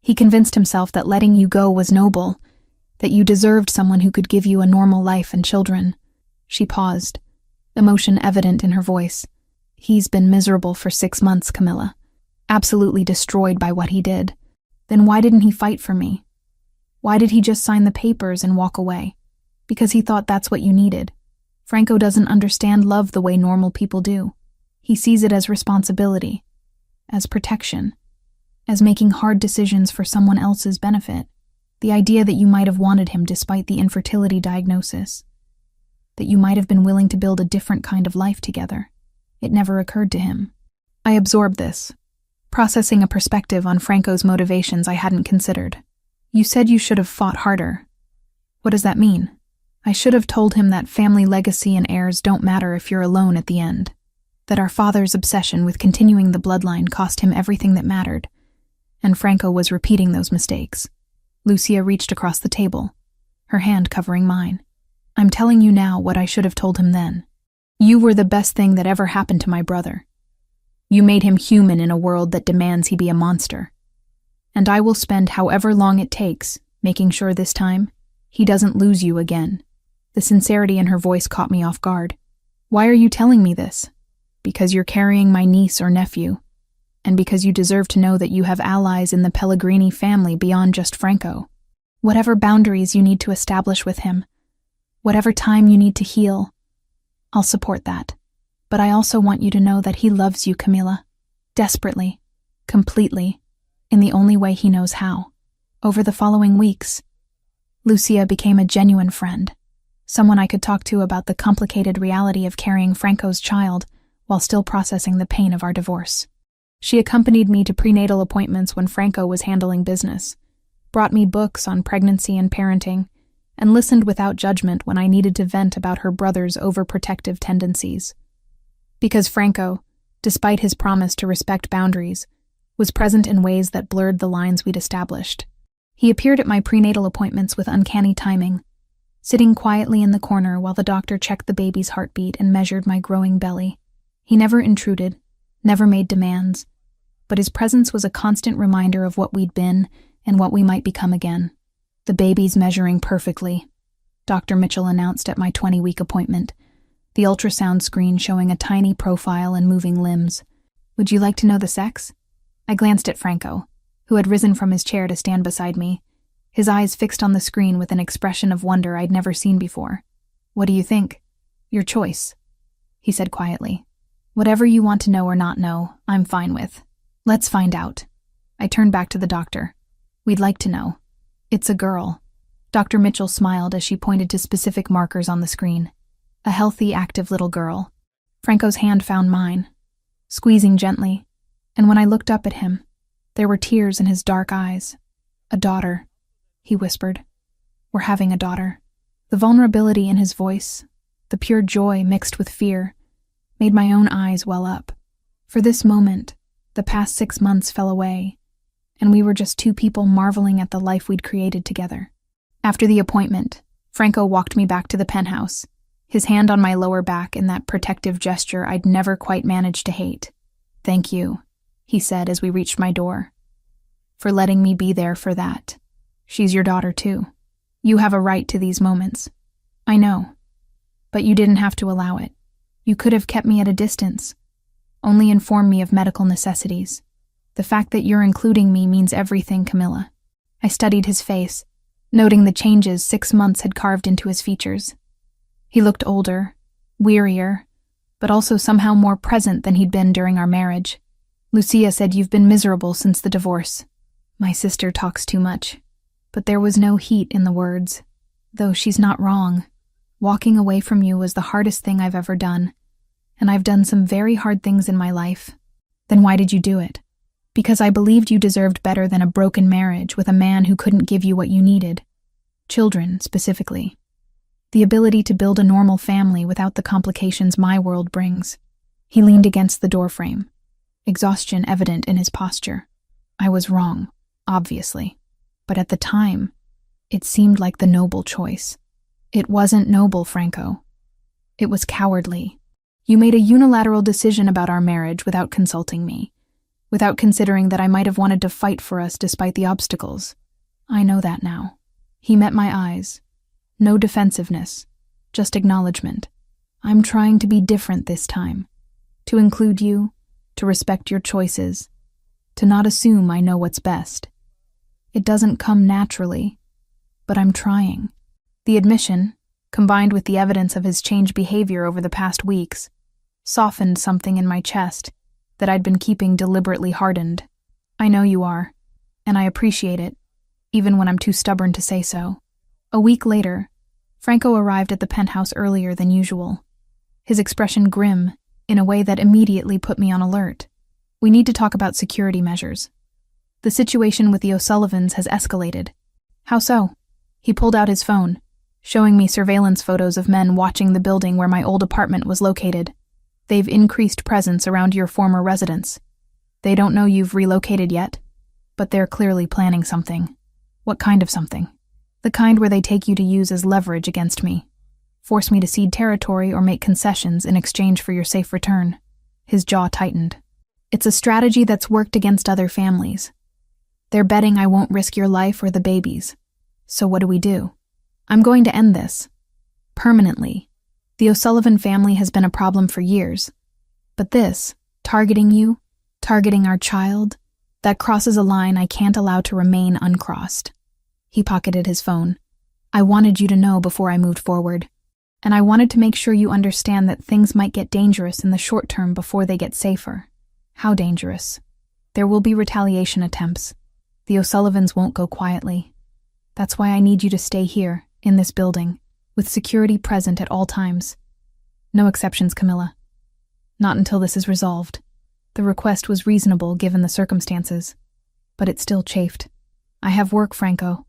He convinced himself that letting you go was noble, that you deserved someone who could give you a normal life and children. She paused, emotion evident in her voice. He's been miserable for 6 months, Camilla. Absolutely destroyed by what he did. Then why didn't he fight for me? Why did he just sign the papers and walk away? Because he thought that's what you needed. Franco doesn't understand love the way normal people do. He sees it as responsibility, as protection, as making hard decisions for someone else's benefit. The idea that you might have wanted him despite the infertility diagnosis, that you might have been willing to build a different kind of life together, it never occurred to him. I absorbed this, processing a perspective on Franco's motivations I hadn't considered. You said you should have fought harder. What does that mean? I should have told him that family legacy and heirs don't matter if you're alone at the end, that our father's obsession with continuing the bloodline cost him everything that mattered, and Franco was repeating those mistakes. Lucia reached across the table, her hand covering mine. I'm telling you now what I should have told him then. You were the best thing that ever happened to my brother. You made him human in a world that demands he be a monster. And I will spend however long it takes making sure this time he doesn't lose you again. The sincerity in her voice caught me off guard. Why are you telling me this? Because you're carrying my niece or nephew, and because you deserve to know that you have allies in the Pellegrini family beyond just Franco. Whatever boundaries you need to establish with him, whatever time you need to heal, I'll support that. But I also want you to know that he loves you, Camilla. Desperately, completely, in the only way he knows how. Over the following weeks, Lucia became a genuine friend, someone I could talk to about the complicated reality of carrying Franco's child while still processing the pain of our divorce. She accompanied me to prenatal appointments when Franco was handling business, brought me books on pregnancy and parenting, and listened without judgment when I needed to vent about her brother's overprotective tendencies. Because Franco, despite his promise to respect boundaries, was present in ways that blurred the lines we'd established. He appeared at my prenatal appointments with uncanny timing, sitting quietly in the corner while the doctor checked the baby's heartbeat and measured my growing belly. He never intruded, never made demands, but his presence was a constant reminder of what we'd been and what we might become again. The baby's measuring perfectly, Dr. Mitchell announced at my 20-week appointment, the ultrasound screen showing a tiny profile and moving limbs. Would you like to know the sex? I glanced at Franco, who had risen from his chair to stand beside me, his eyes fixed on the screen with an expression of wonder I'd never seen before. What do you think? Your choice, he said quietly. Whatever you want to know or not know, I'm fine with. Let's find out. I turned back to the doctor. We'd like to know. It's a girl. Dr. Mitchell smiled as she pointed to specific markers on the screen. A healthy, active little girl. Franco's hand found mine, squeezing gently, and when I looked up at him, there were tears in his dark eyes. A daughter, he whispered. We're having a daughter. The vulnerability in his voice, the pure joy mixed with fear, made my own eyes well up. For this moment, the past 6 months fell away, and we were just two people marveling at the life we'd created together. After the appointment, Franco walked me back to the penthouse, his hand on my lower back in that protective gesture I'd never quite managed to hate. Thank you, he said as we reached my door, for letting me be there for that. She's your daughter too. You have a right to these moments. I know, but you didn't have to allow it. You could have kept me at a distance, only informed me of medical necessities. The fact that you're including me means everything, Camilla. I studied his face, noting the changes 6 months had carved into his features. He looked older, wearier, but also somehow more present than he'd been during our marriage. Lucia said you've been miserable since the divorce. My sister talks too much. But there was no heat in the words. Though she's not wrong. Walking away from you was the hardest thing I've ever done. And I've done some very hard things in my life. Then why did you do it? Because I believed you deserved better than a broken marriage with a man who couldn't give you what you needed. Children, specifically. The ability to build a normal family without the complications my world brings. He leaned against the doorframe, exhaustion evident in his posture. I was wrong, obviously. But at the time, it seemed like the noble choice. It wasn't noble, Franco. It was cowardly. You made a unilateral decision about our marriage without consulting me, without considering that I might have wanted to fight for us despite the obstacles. I know that now. He met my eyes. No defensiveness, just acknowledgement. I'm trying to be different this time. To include you, to respect your choices, to not assume I know what's best. It doesn't come naturally, but I'm trying. The admission, combined with the evidence of his changed behavior over the past weeks, softened something in my chest that I'd been keeping deliberately hardened. I know you are, and I appreciate it, even when I'm too stubborn to say so. A week later, Franco arrived at the penthouse earlier than usual, his expression grim, in a way that immediately put me on alert. We need to talk about security measures. The situation with the O'Sullivans has escalated. How so? He pulled out his phone, showing me surveillance photos of men watching the building where my old apartment was located. They've increased presence around your former residence. They don't know you've relocated yet, but they're clearly planning something. What kind of something? The kind where they take you to use as leverage against me. Force me to cede territory or make concessions in exchange for your safe return. His jaw tightened. It's a strategy that's worked against other families. They're betting I won't risk your life or the baby's. So what do? I'm going to end this. Permanently. The O'Sullivan family has been a problem for years. But this, targeting you, targeting our child, that crosses a line I can't allow to remain uncrossed. He pocketed his phone. I wanted you to know before I moved forward. And I wanted to make sure you understand that things might get dangerous in the short term before they get safer. How dangerous? There will be retaliation attempts. The O'Sullivans won't go quietly. That's why I need you to stay here, in this building, with security present at all times. No exceptions, Camilla. Not until this is resolved. The request was reasonable given the circumstances, but it still chafed. I have work, Franco.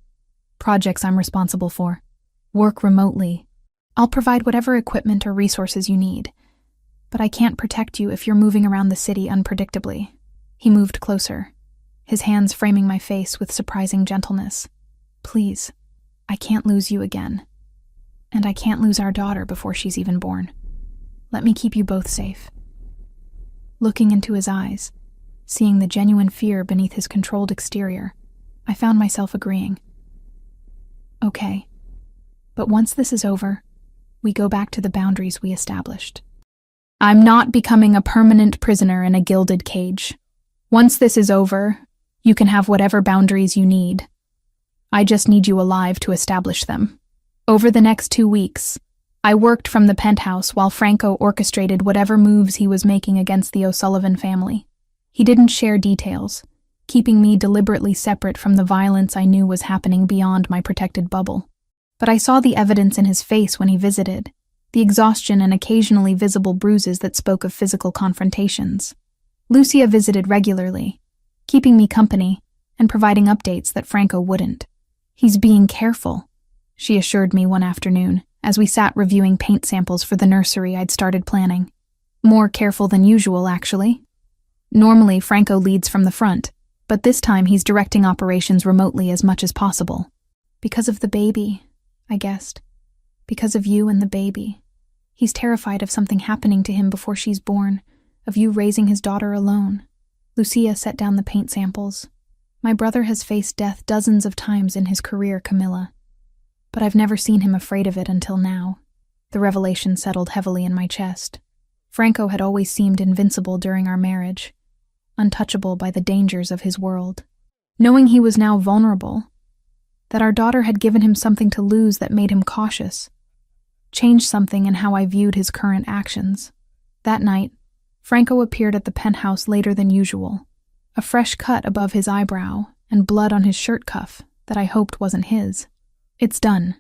Projects I'm responsible for. Work remotely. I'll provide whatever equipment or resources you need, but I can't protect you if you're moving around the city unpredictably. He moved closer, his hands framing my face with surprising gentleness. Please, I can't lose you again. And I can't lose our daughter before she's even born. Let me keep you both safe. Looking into his eyes, seeing the genuine fear beneath his controlled exterior, I found myself agreeing. Okay, but once this is over, we go back to the boundaries we established. I'm not becoming a permanent prisoner in a gilded cage. Once this is over, you can have whatever boundaries you need. I just need you alive to establish them. Over the next 2 weeks, I worked from the penthouse while Franco orchestrated whatever moves he was making against the O'Sullivan family. He didn't share details, keeping me deliberately separate from the violence I knew was happening beyond my protected bubble. But I saw the evidence in his face when he visited, the exhaustion and occasionally visible bruises that spoke of physical confrontations. Lucia visited regularly, keeping me company and providing updates that Franco wouldn't. He's being careful, she assured me one afternoon as we sat reviewing paint samples for the nursery I'd started planning. More careful than usual, actually. Normally, Franco leads from the front, but this time he's directing operations remotely as much as possible. Because of the baby, I guessed. Because of you and the baby. He's terrified of something happening to him before she's born, of you raising his daughter alone. Lucia set down the paint samples. My brother has faced death dozens of times in his career, Camilla. But I've never seen him afraid of it until now. The revelation settled heavily in my chest. Franco had always seemed invincible during our marriage, untouchable by the dangers of his world. Knowing he was now vulnerable, that our daughter had given him something to lose that made him cautious, changed something in how I viewed his current actions. That night, Franco appeared at the penthouse later than usual, a fresh cut above his eyebrow and blood on his shirt cuff, that I hoped wasn't his. "It's done,"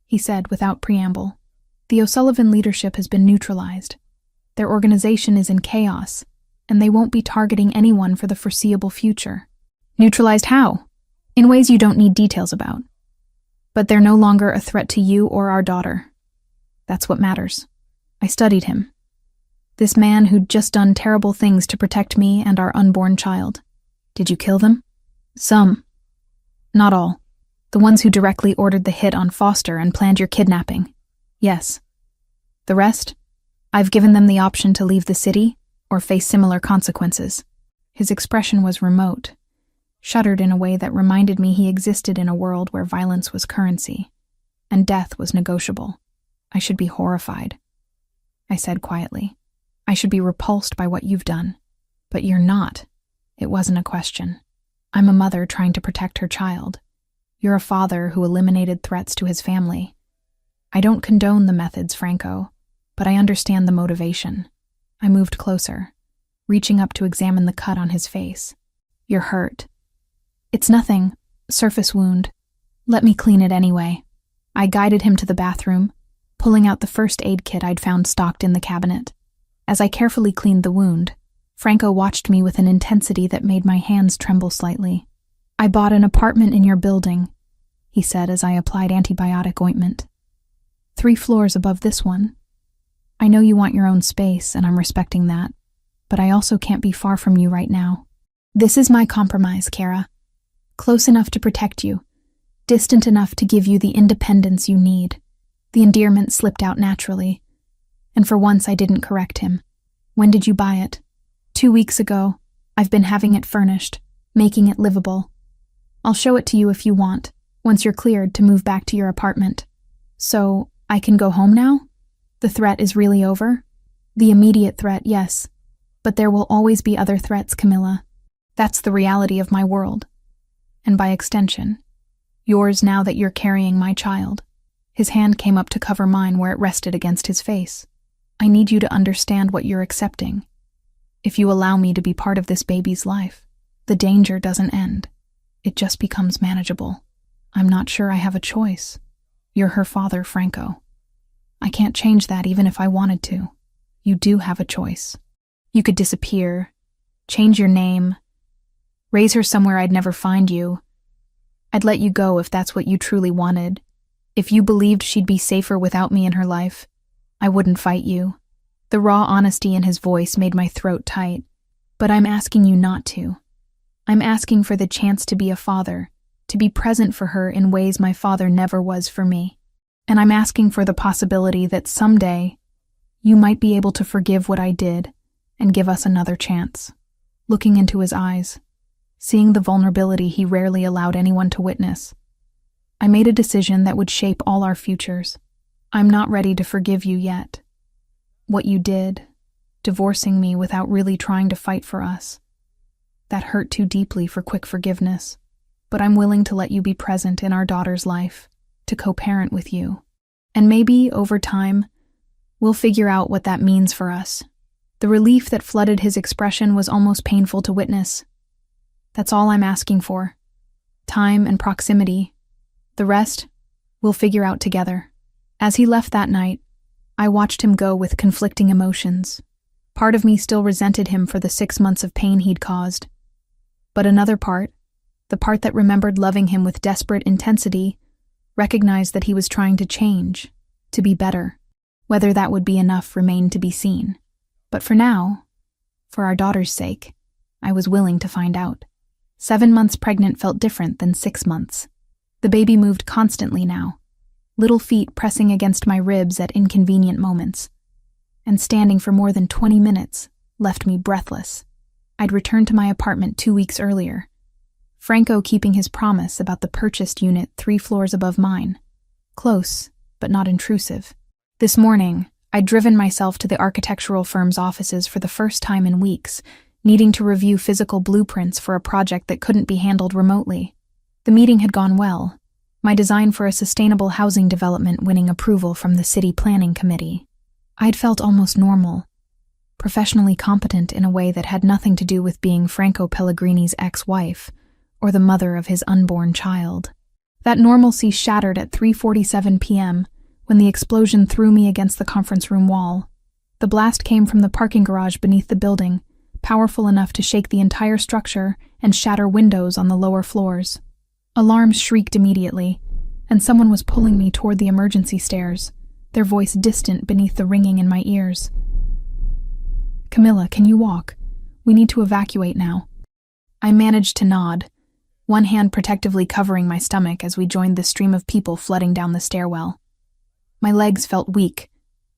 he said without preamble. "The O'Sullivan leadership has been neutralized. Their organization is in chaos, and they won't be targeting anyone for the foreseeable future." "Neutralized how?" "In ways you don't need details about. But they're no longer a threat to you or our daughter. That's what matters." I studied him. This man who'd just done terrible things to protect me and our unborn child. "Did you kill them?" "Some. Not all. The ones who directly ordered the hit on Foster and planned your kidnapping. Yes. The rest? I've given them the option to leave the city or face similar consequences." His expression was remote, shuddered in a way that reminded me he existed in a world where violence was currency, and death was negotiable. "I should be horrified," I said quietly. "I should be repulsed by what you've done. But you're not." It wasn't a question. "I'm a mother trying to protect her child. You're a father who eliminated threats to his family. I don't condone the methods, Franco, but I understand the motivation." I moved closer, reaching up to examine the cut on his face. "You're hurt." "It's nothing. Surface wound. Let me clean it anyway." I guided him to the bathroom, pulling out the first aid kit I'd found stocked in the cabinet. As I carefully cleaned the wound, Franco watched me with an intensity that made my hands tremble slightly. "I bought an apartment in your building," he said as I applied antibiotic ointment. 3 floors above this one. "I know you want your own space, and I'm respecting that, but I also can't be far from you right now. This is my compromise, Kara. Close enough to protect you, distant enough to give you the independence you need." The endearment slipped out naturally, and for once I didn't correct him. "When did you buy it?" 2 weeks ago. I've been having it furnished, making it livable. I'll show it to you if you want, once you're cleared to move back to your apartment." "So, I can go home now? The threat is really over?" "The immediate threat, yes. But there will always be other threats, Camilla. That's the reality of my world. And by extension, yours now that you're carrying my child." His hand came up to cover mine where it rested against his face. "I need you to understand what you're accepting. If you allow me to be part of this baby's life, the danger doesn't end. It just becomes manageable. I'm not sure I have a choice. You're her father, Franco. I can't change that even if I wanted to. You do have a choice. You could disappear, change your name, raise her somewhere I'd never find you. I'd let you go if that's what you truly wanted. If you believed she'd be safer without me in her life, I wouldn't fight you." The raw honesty in his voice made my throat tight. "But I'm asking you not to. I'm asking for the chance to be a father, to be present for her in ways my father never was for me. And I'm asking for the possibility that someday you might be able to forgive what I did and give us another chance." Looking into his eyes, seeing the vulnerability he rarely allowed anyone to witness, I made a decision that would shape all our futures. "I'm not ready to forgive you yet. What you did, divorcing me without really trying to fight for us, that hurt too deeply for quick forgiveness. But I'm willing to let you be present in our daughter's life, to co-parent with you. And maybe, over time, we'll figure out what that means for us." The relief that flooded his expression was almost painful to witness. "That's all I'm asking for. Time and proximity. The rest, we'll figure out together." As he left that night, I watched him go with conflicting emotions. Part of me still resented him for the 6 months of pain he'd caused. But another part, the part that remembered loving him with desperate intensity, recognized that he was trying to change, to be better. Whether that would be enough remained to be seen. But for now, for our daughter's sake, I was willing to find out. 7 months pregnant felt different than 6 months. The baby moved constantly now, little feet pressing against my ribs at inconvenient moments, and standing for more than 20 minutes left me breathless. I'd returned to my apartment 2 weeks earlier, Franco keeping his promise about the purchased unit 3 floors above mine. Close, but not intrusive. This morning, I'd driven myself to the architectural firm's offices for the first time in weeks, needing to review physical blueprints for a project that couldn't be handled remotely. The meeting had gone well, my design for a sustainable housing development winning approval from the city planning committee. I'd felt almost normal, professionally competent in a way that had nothing to do with being Franco Pellegrini's ex-wife or the mother of his unborn child. That normalcy shattered at 3:47 p.m. when the explosion threw me against the conference room wall. The blast came from the parking garage beneath the building, powerful enough to shake the entire structure and shatter windows on the lower floors. Alarms shrieked immediately, and someone was pulling me toward the emergency stairs, their voice distant beneath the ringing in my ears. "Camilla, can you walk? We need to evacuate now." I managed to nod, one hand protectively covering my stomach as we joined the stream of people flooding down the stairwell. My legs felt weak,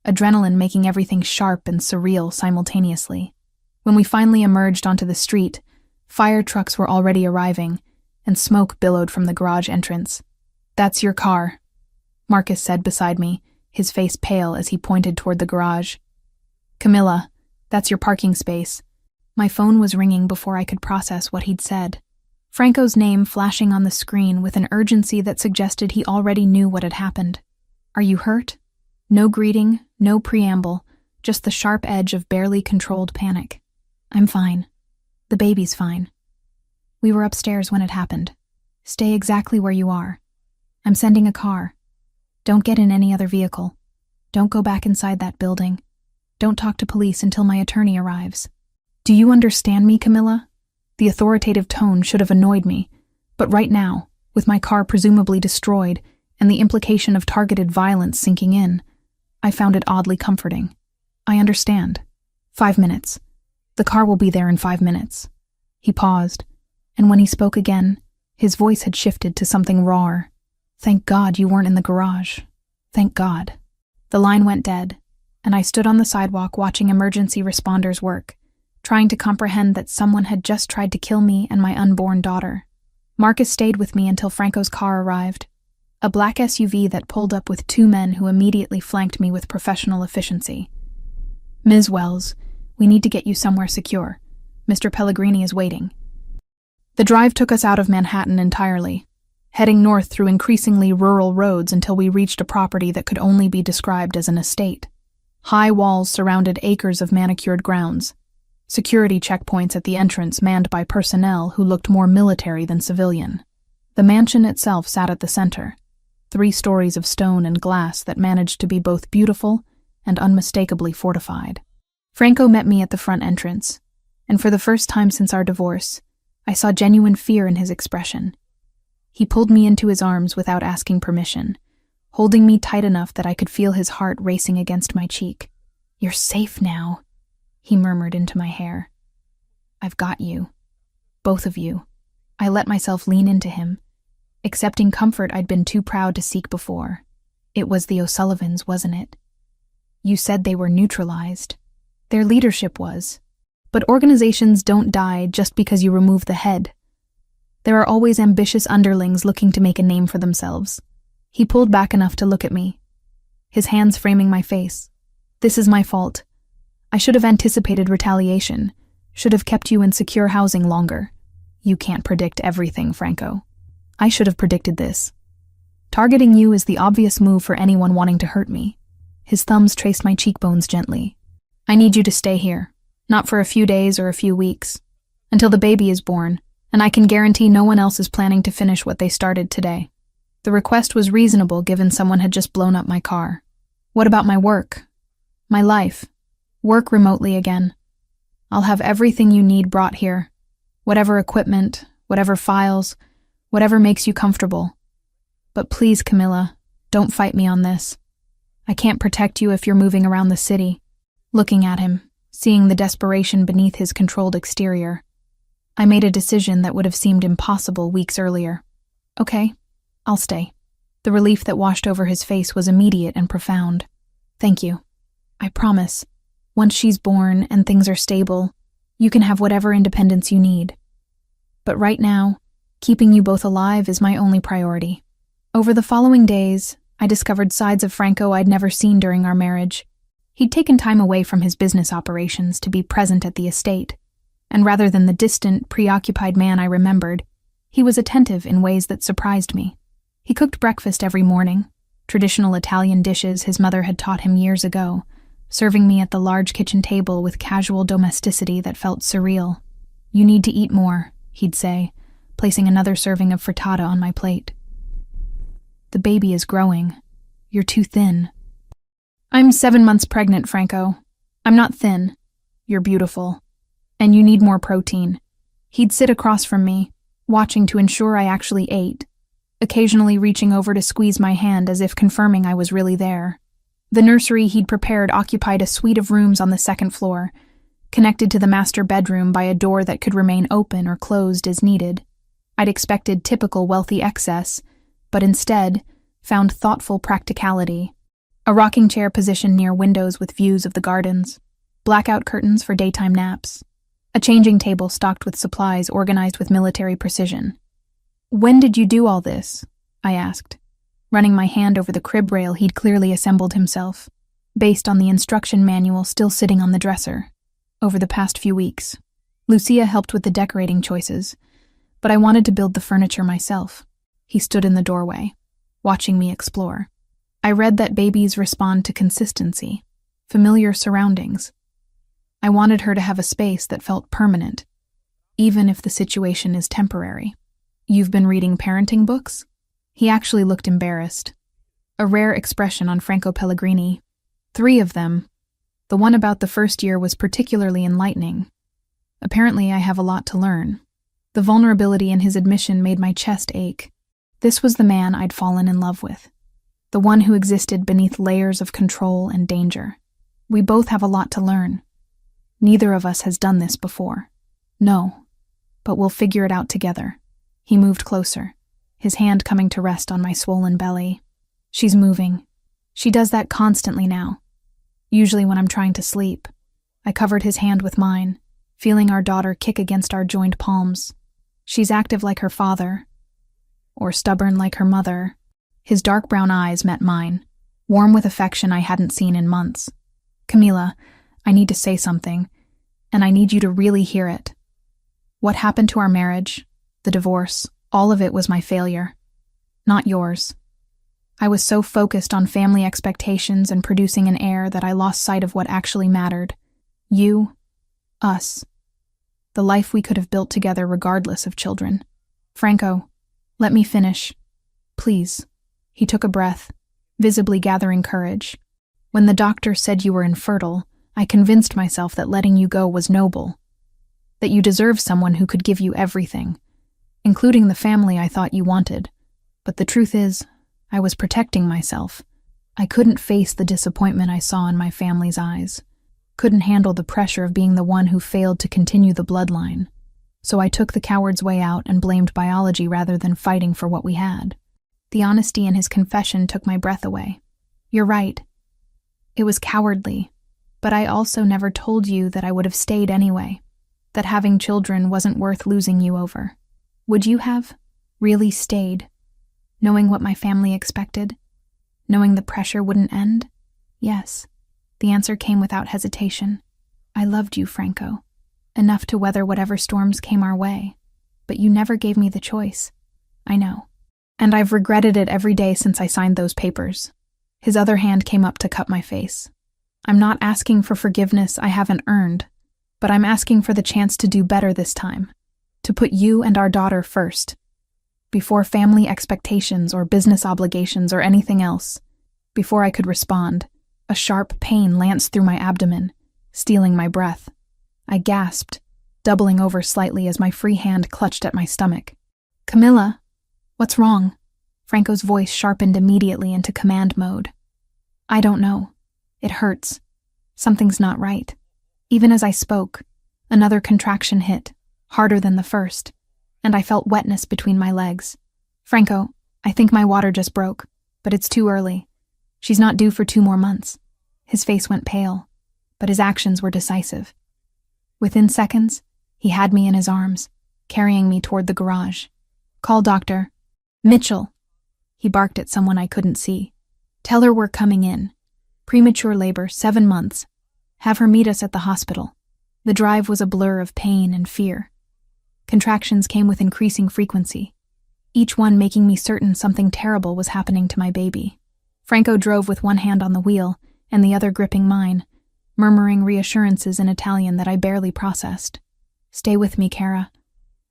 adrenaline making everything sharp and surreal simultaneously. When we finally emerged onto the street, fire trucks were already arriving, and smoke billowed from the garage entrance. "That's your car," Marcus said beside me, his face pale as he pointed toward the garage. "Camilla, that's your parking space." My phone was ringing before I could process what he'd said. Franco's name flashing on the screen with an urgency that suggested he already knew what had happened. "Are you hurt?" No greeting, no preamble, just the sharp edge of barely controlled panic. "I'm fine. The baby's fine. We were upstairs when it happened. Stay exactly where you are. I'm sending a car. Don't get in any other vehicle. Don't go back inside that building. Don't talk to police until my attorney arrives." "Do you understand me, Camilla?" The authoritative tone should have annoyed me, but right now, with my car presumably destroyed and the implication of targeted violence sinking in, I found it oddly comforting. "I understand. 5 minutes. The car will be there in 5 minutes." He paused, and when he spoke again, his voice had shifted to something rawer. "Thank God you weren't in the garage. Thank God." The line went dead, and I stood on the sidewalk watching emergency responders work, trying to comprehend that someone had just tried to kill me and my unborn daughter. Marcus stayed with me until Franco's car arrived, a black SUV that pulled up with 2 men who immediately flanked me with professional efficiency. "Ms. Wells, we need to get you somewhere secure. Mr. Pellegrini is waiting." The drive took us out of Manhattan entirely, heading north through increasingly rural roads until we reached a property that could only be described as an estate. High walls surrounded acres of manicured grounds, security checkpoints at the entrance manned by personnel who looked more military than civilian. The mansion itself sat at the center, 3 stories of stone and glass that managed to be both beautiful and unmistakably fortified. Franco met me at the front entrance, and for the first time since our divorce, I saw genuine fear in his expression. He pulled me into his arms without asking permission, holding me tight enough that I could feel his heart racing against my cheek. "You're safe now," he murmured into my hair. "I've got you. Both of you." I let myself lean into him, accepting comfort I'd been too proud to seek before. "It was the O'Sullivans, wasn't it? You said they were neutralized. Their leadership was. But organizations don't die just because you remove the head. There are always ambitious underlings looking to make a name for themselves." He pulled back enough to look at me, his hands framing my face. "This is my fault. I should have anticipated retaliation, should have kept you in secure housing longer. You can't predict everything, Franco. I should have predicted this. Targeting you is the obvious move for anyone wanting to hurt me." His thumbs traced my cheekbones gently. "I need you to stay here, not for a few days or a few weeks, until the baby is born, and I can guarantee no one else is planning to finish what they started today." The request was reasonable given someone had just blown up my car. "What about my work? My life? Work remotely again. I'll have everything you need brought here. Whatever equipment, whatever files, whatever makes you comfortable. But please, Camilla, don't fight me on this. I can't protect you if you're moving around the city." Looking at him, seeing the desperation beneath his controlled exterior, I made a decision that would have seemed impossible weeks earlier. "Okay, I'll stay." The relief that washed over his face was immediate and profound. "Thank you. I promise. Once she's born and things are stable, you can have whatever independence you need. But right now, keeping you both alive is my only priority." Over the following days, I discovered sides of Franco I'd never seen during our marriage. He'd taken time away from his business operations to be present at the estate, and rather than the distant, preoccupied man I remembered, he was attentive in ways that surprised me. He cooked breakfast every morning, traditional Italian dishes his mother had taught him years ago, serving me at the large kitchen table with casual domesticity that felt surreal. "You need to eat more," he'd say, placing another serving of frittata on my plate. The baby is growing. You're too thin. I'm 7 months pregnant, Franco. I'm not thin. You're beautiful. And you need more protein. He'd sit across from me, watching to ensure I actually ate, occasionally reaching over to squeeze my hand as if confirming I was really there. The nursery he'd prepared occupied a suite of rooms on the second floor, connected to the master bedroom by a door that could remain open or closed as needed. I'd expected typical wealthy excess, but instead found thoughtful practicality. A rocking chair positioned near windows with views of the gardens, blackout curtains for daytime naps, a changing table stocked with supplies organized with military precision. "When did you do all this?" I asked, running my hand over the crib rail he'd clearly assembled himself, based on the instruction manual still sitting on the dresser. "Over the past few weeks. Lucia helped with the decorating choices, but I wanted to build the furniture myself." He stood in the doorway, watching me explore. "I read that babies respond to consistency, familiar surroundings. I wanted her to have a space that felt permanent, even if the situation is temporary." "You've been reading parenting books?" He actually looked embarrassed. A rare expression on Franco Pellegrini. 3 of them. The one about the first year was particularly enlightening. Apparently, I have a lot to learn. The vulnerability in his admission made my chest ache. This was the man I'd fallen in love with. The one who existed beneath layers of control and danger. We both have a lot to learn. Neither of us has done this before. No, but we'll figure it out together. He moved closer, his hand coming to rest on my swollen belly. "She's moving. She does that constantly now. Usually when I'm trying to sleep." I covered his hand with mine, feeling our daughter kick against our joined palms. "She's active like her father, or stubborn like her mother." His dark brown eyes met mine, warm with affection I hadn't seen in months. "Camila, I need to say something, and I need you to really hear it. What happened to our marriage, the divorce, all of it was my failure, not yours. I was so focused on family expectations and producing an heir that I lost sight of what actually mattered. You, us, the life we could have built together regardless of children. Franco, let me finish. Please." He took a breath, visibly gathering courage. "When the doctor said you were infertile, I convinced myself that letting you go was noble, that you deserved someone who could give you everything, including the family I thought you wanted. But the truth is, I was protecting myself. I couldn't face the disappointment I saw in my family's eyes, couldn't handle the pressure of being the one who failed to continue the bloodline. So I took the coward's way out and blamed biology rather than fighting for what we had." The honesty in his confession took my breath away. "You're right. It was cowardly, but I also never told you that I would have stayed anyway, that having children wasn't worth losing you over. Would you have really stayed, knowing what my family expected, knowing the pressure wouldn't end?" "Yes." The answer came without hesitation. "I loved you, Franco, enough to weather whatever storms came our way, but you never gave me the choice. I know. And I've regretted it every day since I signed those papers." His other hand came up to cup my face. "I'm not asking for forgiveness I haven't earned, but I'm asking for the chance to do better this time, to put you and our daughter first, before family expectations or business obligations or anything else." Before I could respond, a sharp pain lanced through my abdomen, stealing my breath. I gasped, doubling over slightly as my free hand clutched at my stomach. "Camila, what's wrong?" Franco's voice sharpened immediately into command mode. "I don't know. It hurts. Something's not right." Even as I spoke, another contraction hit, harder than the first, and I felt wetness between my legs. "Franco, I think my water just broke, but it's too early. She's not due for 2 more months." His face went pale, but his actions were decisive. Within seconds, he had me in his arms, carrying me toward the garage. "Call Dr. Mitchell." He barked at someone I couldn't see. "Tell her we're coming in. Premature labor, 7 months. Have her meet us at the hospital." The drive was a blur of pain and fear. Contractions came with increasing frequency, each one making me certain something terrible was happening to my baby. Franco drove with one hand on the wheel and the other gripping mine, murmuring reassurances in Italian that I barely processed. "Stay with me, Kara.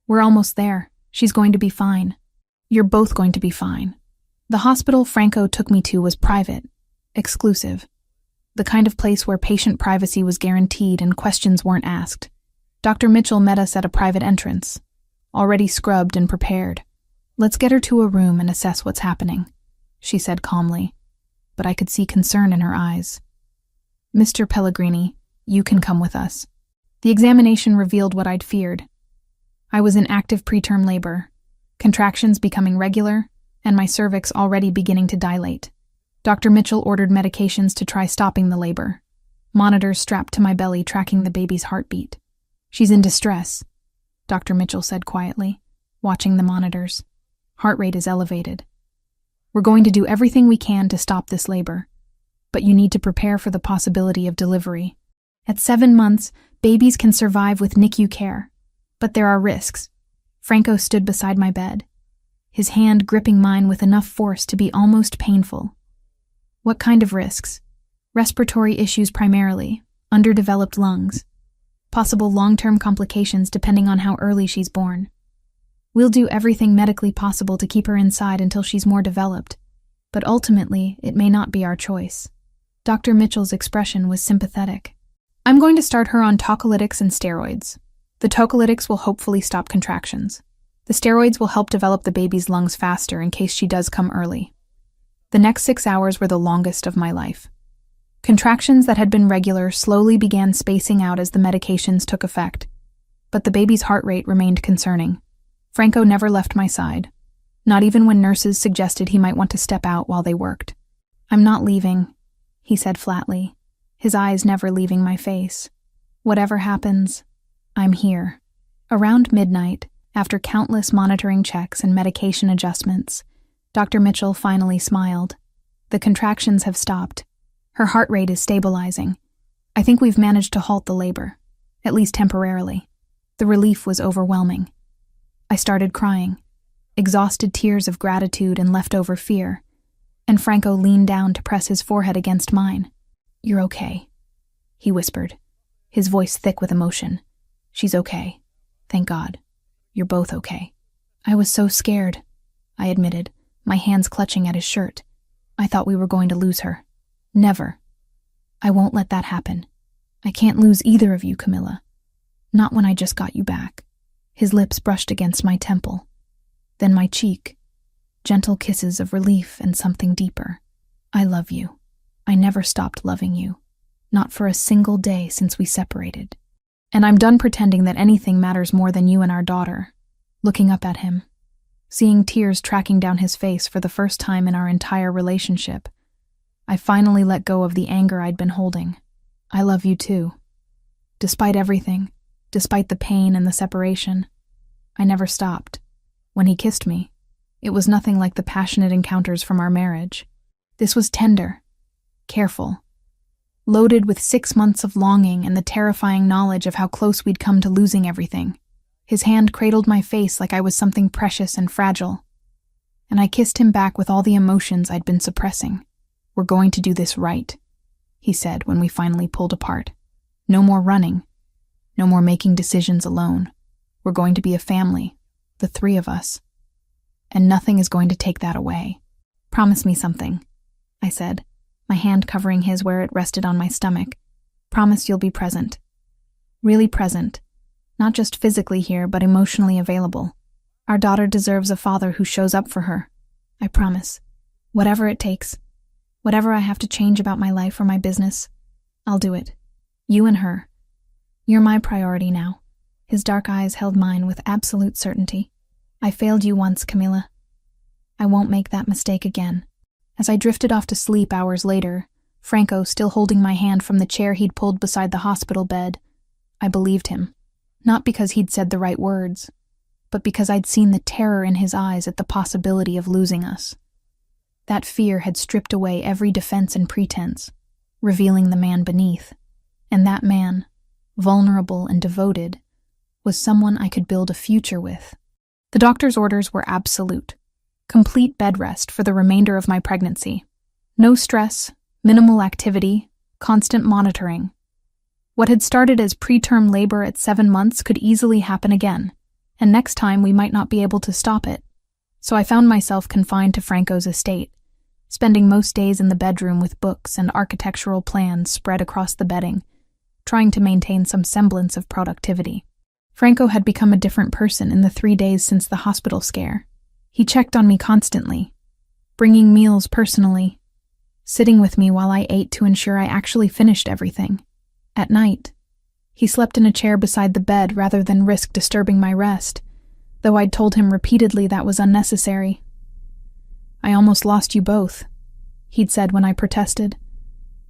We're almost there. She's going to be fine. You're both going to be fine." The hospital Franco took me to was private, exclusive, the kind of place where patient privacy was guaranteed and questions weren't asked. Dr. Mitchell met us at a private entrance, already scrubbed and prepared. "Let's get her to a room and assess what's happening," she said calmly, but I could see concern in her eyes. "Mr. Pellegrini, you can come with us." The examination revealed what I'd feared. I was in active preterm labor, contractions becoming regular, and my cervix already beginning to dilate. Dr. Mitchell ordered medications to try stopping the labor. Monitors strapped to my belly tracking the baby's heartbeat. "She's in distress," Dr. Mitchell said quietly, watching the monitors. "Heart rate is elevated. We're going to do everything we can to stop this labor, but you need to prepare for the possibility of delivery. At 7 months, babies can survive with NICU care, but there are risks." Franco stood beside my bed, his hand gripping mine with enough force to be almost painful. "What kind of risks?" "Respiratory issues primarily, underdeveloped lungs, possible long-term complications depending on how early she's born. We'll do everything medically possible to keep her inside until she's more developed, but ultimately it may not be our choice." Dr. Mitchell's expression was sympathetic. "I'm going to start her on tocolytics and steroids. The tocolytics will hopefully stop contractions. The steroids will help develop the baby's lungs faster in case she does come early." The next 6 hours were the longest of my life. Contractions that had been regular slowly began spacing out as the medications took effect, but the baby's heart rate remained concerning. Franco never left my side, not even when nurses suggested he might want to step out while they worked. "I'm not leaving," he said flatly, his eyes never leaving my face. "Whatever happens, I'm here." Around midnight, after countless monitoring checks and medication adjustments, Dr. Mitchell finally smiled. "The contractions have stopped. Her heart rate is stabilizing. I think we've managed to halt the labor, at least temporarily." The relief was overwhelming. I started crying, exhausted tears of gratitude and leftover fear, and Franco leaned down to press his forehead against mine. "You're okay," he whispered, his voice thick with emotion. "She's okay. Thank God. You're both okay." "I was so scared," I admitted, my hands clutching at his shirt. "I thought we were going to lose her." "Never. I won't let that happen. I can't lose either of you, Camilla. Not when I just got you back." His lips brushed against my temple, then my cheek, gentle kisses of relief and something deeper. "I love you. I never stopped loving you. Not for a single day since we separated. And I'm done pretending that anything matters more than you and our daughter." Looking up at him, seeing tears tracking down his face for the first time in our entire relationship, I finally let go of the anger I'd been holding. "I love you too. Despite everything, despite the pain and the separation, I never stopped. When he kissed me, it was nothing like the passionate encounters from our marriage. This was tender, careful, loaded with 6 months of longing and the terrifying knowledge of how close we'd come to losing everything. His hand cradled my face like I was something precious and fragile, and I kissed him back with all the emotions I'd been suppressing. "We're going to do this right," he said when we finally pulled apart. "No more running. No more making decisions alone. We're going to be a family, the 3 of us. And nothing is going to take that away. Promise me something," I said, my hand covering his where it rested on my stomach. "Promise you'll be present. Really present. Not just physically here, but emotionally available. Our daughter deserves a father who shows up for her. I promise. Whatever it takes. Whatever I have to change about my life or my business, I'll do it. You and her. You're my priority now." His dark eyes held mine with absolute certainty. "I failed you once, Camilla. I won't make that mistake again." As I drifted off to sleep hours later, Franco still holding my hand from the chair he'd pulled beside the hospital bed, I believed him. Not because he'd said the right words, but because I'd seen the terror in his eyes at the possibility of losing us. That fear had stripped away every defense and pretense, revealing the man beneath. And that man, vulnerable and devoted, was someone I could build a future with. The doctor's orders were absolute. Complete bed rest for the remainder of my pregnancy. No stress, minimal activity, constant monitoring. What had started as preterm labor at 7 months could easily happen again, and next time we might not be able to stop it. So I found myself confined to Franco's estate, spending most days in the bedroom with books and architectural plans spread across the bedding, trying to maintain some semblance of productivity. Franco had become a different person in the 3 days since the hospital scare. He checked on me constantly, bringing meals personally, sitting with me while I ate to ensure I actually finished everything. At night, he slept in a chair beside the bed rather than risk disturbing my rest, though I'd told him repeatedly that was unnecessary. "I almost lost you both," he'd said when I protested.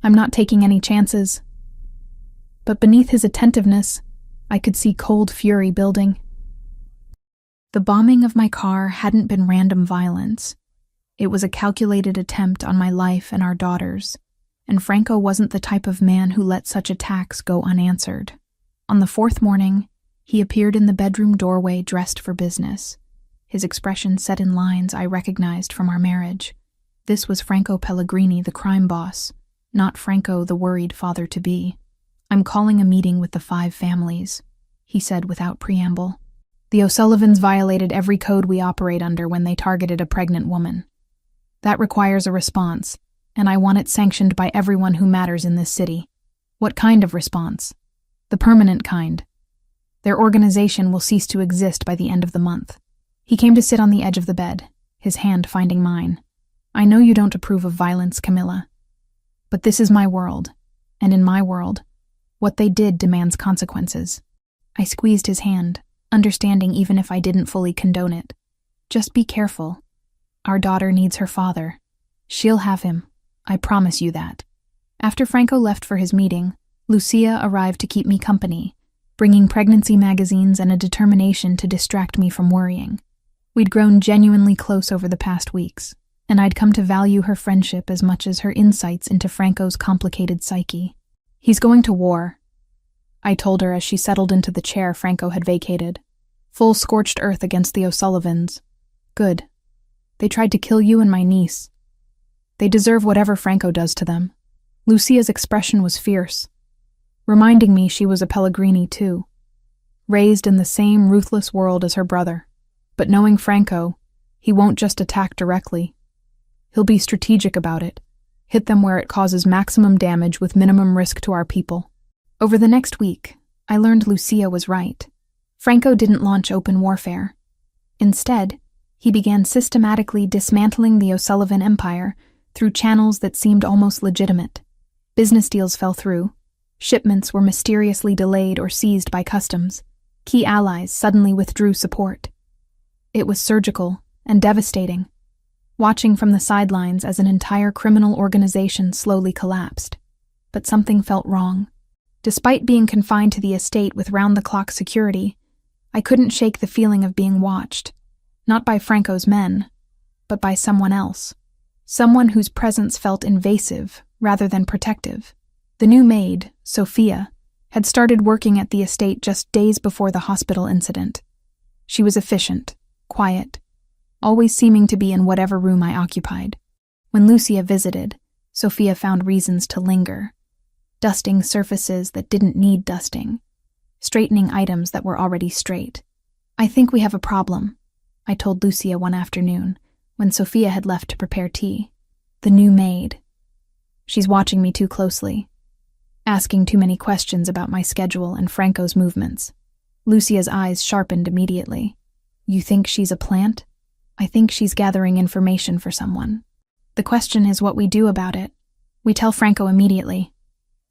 "I'm not taking any chances." But beneath his attentiveness, I could see cold fury building. The bombing of my car hadn't been random violence. It was a calculated attempt on my life and our daughters, and Franco wasn't the type of man who let such attacks go unanswered. On the 4th morning, he appeared in the bedroom doorway dressed for business, his expression set in lines I recognized from our marriage. This was Franco Pellegrini, the crime boss, not Franco, the worried father-to-be. "I'm calling a meeting with the 5 families," he said without preamble. "The O'Sullivans violated every code we operate under when they targeted a pregnant woman. That requires a response, and I want it sanctioned by everyone who matters in this city." "What kind of response?" "The permanent kind. Their organization will cease to exist by the end of the month." He came to sit on the edge of the bed, his hand finding mine. "I know you don't approve of violence, Camilla, but this is my world, and in my world, what they did demands consequences." I squeezed his hand, understanding even if I didn't fully condone it. "Just be careful. Our daughter needs her father. She'll have him. I promise you that." After Franco left for his meeting, Lucia arrived to keep me company, bringing pregnancy magazines and a determination to distract me from worrying. We'd grown genuinely close over the past weeks, and I'd come to value her friendship as much as her insights into Franco's complicated psyche. "He's going to war," I told her as she settled into the chair Franco had vacated. "Full scorched earth against the O'Sullivans. Good. They tried to kill you and my niece. They deserve whatever Franco does to them." Lucia's expression was fierce, reminding me she was a Pellegrini too, raised in the same ruthless world as her brother. But knowing Franco, he won't just attack directly. He'll be strategic about it, hit them where it causes maximum damage with minimum risk to our people. Over the next week, I learned Lucia was right. Franco didn't launch open warfare. Instead, he began systematically dismantling the O'Sullivan empire through channels that seemed almost legitimate. Business deals fell through. Shipments were mysteriously delayed or seized by customs. Key allies suddenly withdrew support. It was surgical and devastating, watching from the sidelines as an entire criminal organization slowly collapsed. But something felt wrong. Despite being confined to the estate with round-the-clock security, I couldn't shake the feeling of being watched, not by Franco's men, but by someone else. Someone whose presence felt invasive rather than protective. The new maid, Sophia, had started working at the estate just days before the hospital incident. She was efficient, quiet, always seeming to be in whatever room I occupied. When Lucia visited, Sophia found reasons to linger, dusting surfaces that didn't need dusting, straightening items that were already straight. "I think we have a problem," I told Lucia one afternoon, when Sophia had left to prepare tea. "The new maid. She's watching me too closely, asking too many questions about my schedule and Franco's movements." Lucia's eyes sharpened immediately. "You think she's a plant?" "I think she's gathering information for someone. The question is what we do about it. We tell Franco immediately.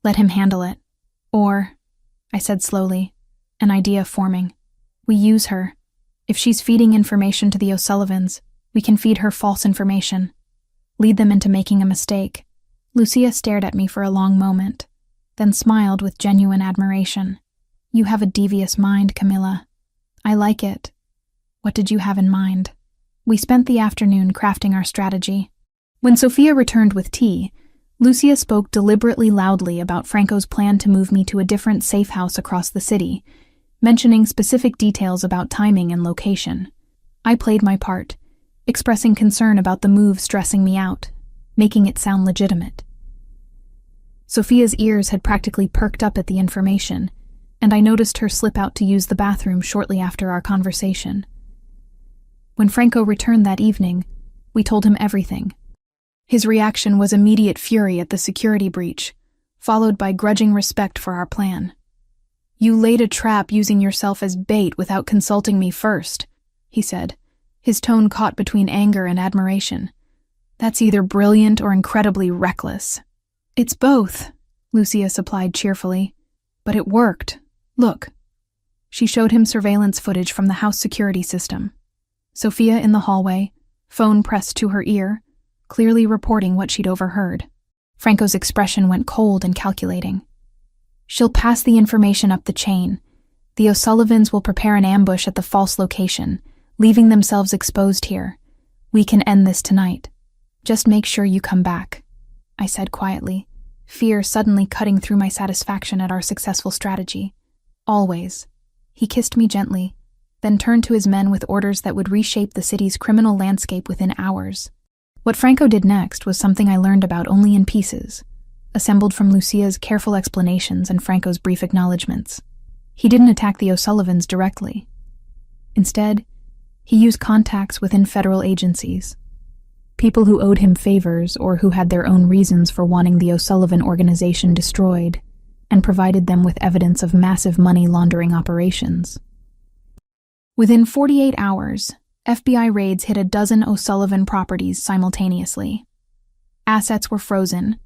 Let him handle it. Or," I said slowly, an idea forming, "we use her. If she's feeding information to the O'Sullivans, we can feed her false information, lead them into making a mistake." Lucia stared at me for a long moment, then smiled with genuine admiration. "You have a devious mind, Camilla. I like it. What did you have in mind?" We spent the afternoon crafting our strategy. When Sophia returned with tea, Lucia spoke deliberately loudly about Franco's plan to move me to a different safe house across the city, mentioning specific details about timing and location. I played my part, expressing concern about the move stressing me out, making it sound legitimate. Sophia's ears had practically perked up at the information, and I noticed her slip out to use the bathroom shortly after our conversation. When Franco returned that evening, we told him everything. His reaction was immediate fury at the security breach, followed by grudging respect for our plan. "You laid a trap using yourself as bait without consulting me first," he said, his tone caught between anger and admiration. "That's either brilliant or incredibly reckless." "It's both," Lucia supplied cheerfully. "But it worked. Look." She showed him surveillance footage from the house security system. Sophia in the hallway, phone pressed to her ear, clearly reporting what she'd overheard. Franco's expression went cold and calculating. "She'll pass the information up the chain. The O'Sullivans will prepare an ambush at the false location, leaving themselves exposed here. We can end this tonight. Just make sure you come back," I said quietly, fear suddenly cutting through my satisfaction at our successful strategy. "Always." He kissed me gently, then turned to his men with orders that would reshape the city's criminal landscape within hours. What Franco did next was something I learned about only in pieces, assembled from Lucia's careful explanations and Franco's brief acknowledgments. He didn't attack the O'Sullivans directly. Instead, he used contacts within federal agencies, people who owed him favors or who had their own reasons for wanting the O'Sullivan organization destroyed, and provided them with evidence of massive money laundering operations. Within 48 hours, FBI raids hit a dozen O'Sullivan properties simultaneously. Assets were frozen,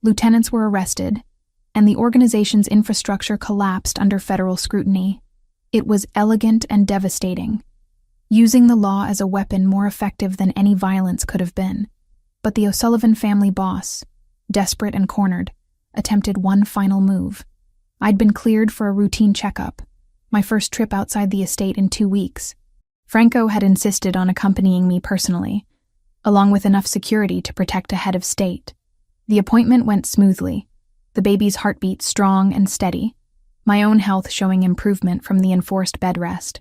lieutenants were arrested, and the organization's infrastructure collapsed under federal scrutiny. It was elegant and devastating, using the law as a weapon more effective than any violence could have been. But the O'Sullivan family boss, desperate and cornered, attempted one final move. I'd been cleared for a routine checkup, my first trip outside the estate in 2 weeks. Franco had insisted on accompanying me personally, along with enough security to protect a head of state. The appointment went smoothly, the baby's heartbeat strong and steady, my own health showing improvement from the enforced bed rest.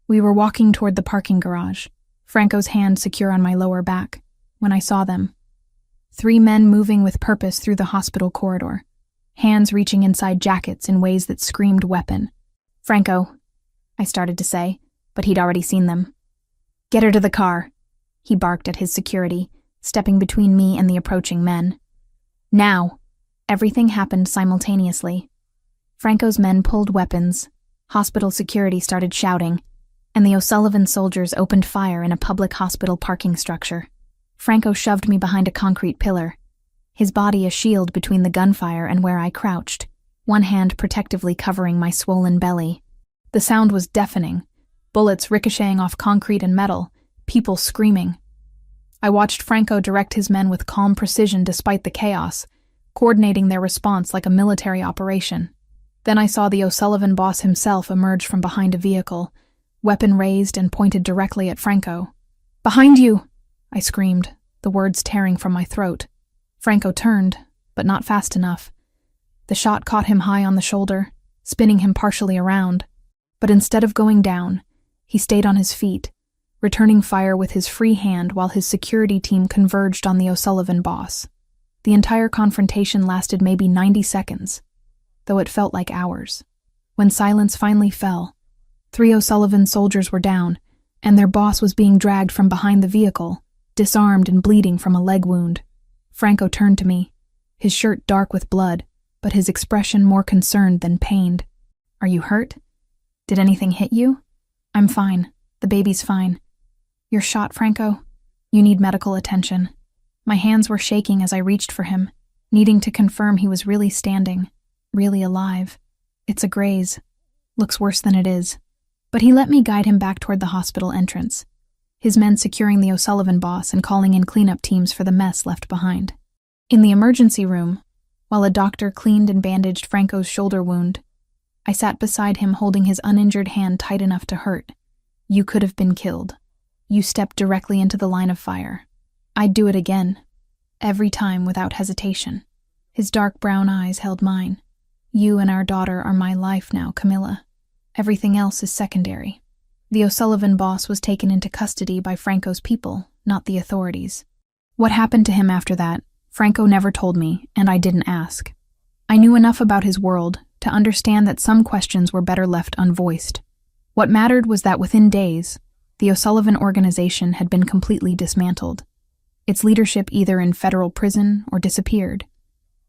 We were walking toward the parking garage, Franco's hand secure on my lower back, when I saw them. 3 men moving with purpose through the hospital corridor, hands reaching inside jackets in ways that screamed weapon. "Franco," I started to say, but he'd already seen them. "Get her to the car," he barked at his security, stepping between me and the approaching men. "Now." Everything happened simultaneously. Franco's men pulled weapons, hospital security started shouting, and the O'Sullivan soldiers opened fire in a public hospital parking structure. Franco shoved me behind a concrete pillar, his body a shield between the gunfire and where I crouched, one hand protectively covering my swollen belly. The sound was deafening, bullets ricocheting off concrete and metal, people screaming. I watched Franco direct his men with calm precision despite the chaos, coordinating their response like a military operation. Then I saw the O'Sullivan boss himself emerge from behind a vehicle, weapon raised and pointed directly at Franco. "Behind you!" I screamed, the words tearing from my throat. Franco turned, but not fast enough. The shot caught him high on the shoulder, spinning him partially around. But instead of going down, he stayed on his feet, returning fire with his free hand while his security team converged on the O'Sullivan boss. The entire confrontation lasted maybe 90 seconds, though it felt like hours. When silence finally fell, 3 O'Sullivan soldiers were down, and their boss was being dragged from behind the vehicle, disarmed and bleeding from a leg wound. Franco turned to me, his shirt dark with blood, but his expression more concerned than pained. "Are you hurt? Did anything hit you?" "I'm fine. The baby's fine." "You're shot, Franco? You need medical attention." My hands were shaking as I reached for him, needing to confirm he was really standing, really alive. "It's a graze. Looks worse than it is." But he let me guide him back toward the hospital entrance, his men securing the O'Sullivan boss and calling in cleanup teams for the mess left behind. In the emergency room, while a doctor cleaned and bandaged Franco's shoulder wound, I sat beside him holding his uninjured hand tight enough to hurt. "You could have been killed. You stepped directly into the line of fire. I'd do it again, every time without hesitation." His dark brown eyes held mine. "You and our daughter are my life now, Camilla. Everything else is secondary." The O'Sullivan boss was taken into custody by Franco's people, not the authorities. What happened to him after that, Franco never told me, and I didn't ask. I knew enough about his world to understand that some questions were better left unvoiced. What mattered was that within days, The O'Sullivan organization had been completely dismantled. Its leadership either in federal prison or disappeared.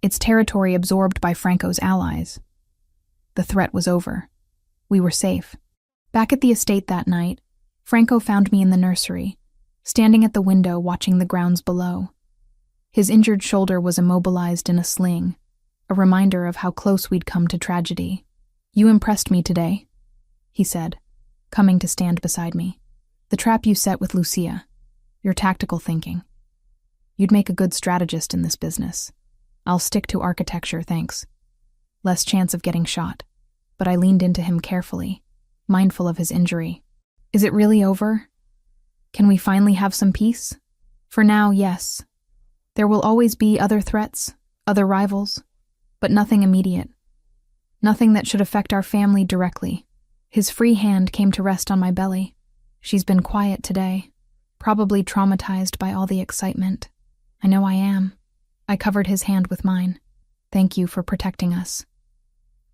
Its territory absorbed by Franco's allies. The threat was over. We were safe. Back at the estate that night, Franco found me in the nursery, standing at the window watching the grounds below. His injured shoulder was immobilized in a sling, a reminder of how close we'd come to tragedy. "You impressed me today," he said, coming to stand beside me. "The trap you set with Lucia, your tactical thinking. You'd make a good strategist in this business. I'll stick to architecture, thanks. Less chance of getting shot." But I leaned into him carefully, mindful of his injury. "Is it really over? Can we finally have some peace?" "For now, yes. There will always be other threats, other rivals, but nothing immediate. Nothing that should affect our family directly." His free hand came to rest on my belly. "She's been quiet today, probably traumatized by all the excitement." "I know I am." I covered his hand with mine. "Thank you for protecting us.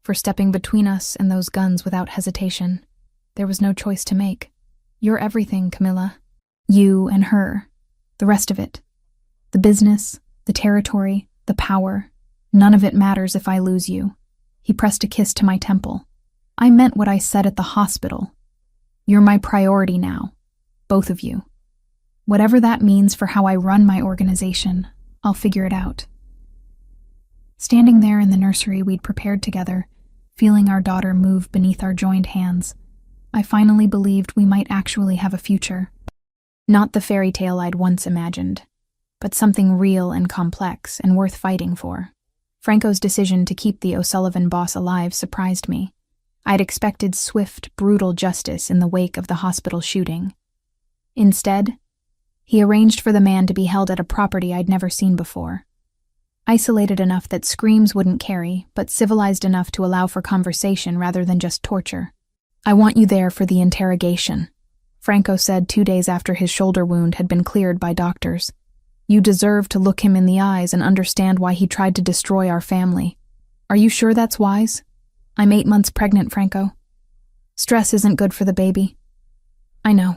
For stepping between us and those guns without hesitation. There was no choice to make. You're everything, Camilla. You and her. The rest of it. The business, the territory, the power. None of it matters if I lose you." He pressed a kiss to my temple. "I meant what I said at the hospital. You're my priority now. Both of you. Whatever that means for how I run my organization, I'll figure it out." Standing there in the nursery we'd prepared together, feeling our daughter move beneath our joined hands, I finally believed we might actually have a future. Not the fairy tale I'd once imagined, but something real and complex and worth fighting for. Franco's decision to keep the O'Sullivan boss alive surprised me. I'd expected swift, brutal justice in the wake of the hospital shooting. Instead, he arranged for the man to be held at a property I'd never seen before. Isolated enough that screams wouldn't carry, but civilized enough to allow for conversation rather than just torture. "I want you there for the interrogation," Franco said 2 days after his shoulder wound had been cleared by doctors. "You deserve to look him in the eyes and understand why he tried to destroy our family. Are you sure that's wise? I'm 8 months pregnant, Franco. Stress isn't good for the baby." "I know,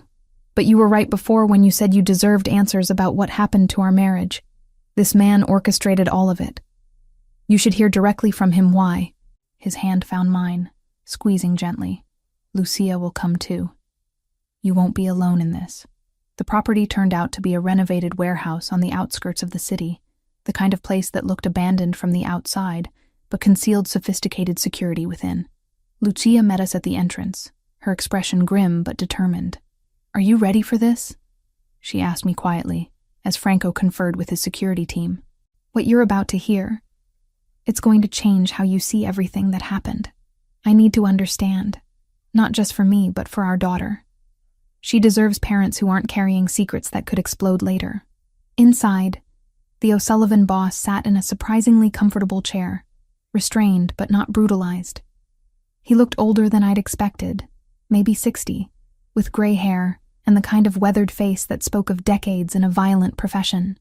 but you were right before when you said you deserved answers about what happened to our marriage. This man orchestrated all of it. You should hear directly from him why." His hand found mine, squeezing gently. "Lucia will come too. You won't be alone in this." The property turned out to be a renovated warehouse on the outskirts of the city, the kind of place that looked abandoned from the outside, but concealed sophisticated security within. Lucia met us at the entrance, her expression grim but determined. "Are you ready for this?" she asked me quietly, as Franco conferred with his security team. "What you're about to hear, it's going to change how you see everything that happened. I need to understand, not just for me, but for our daughter. She deserves parents who aren't carrying secrets that could explode later." Inside, the O'Sullivan boss sat in a surprisingly comfortable chair, restrained but not brutalized. He looked older than I'd expected, maybe 60, with gray hair and the kind of weathered face that spoke of decades in a violent profession.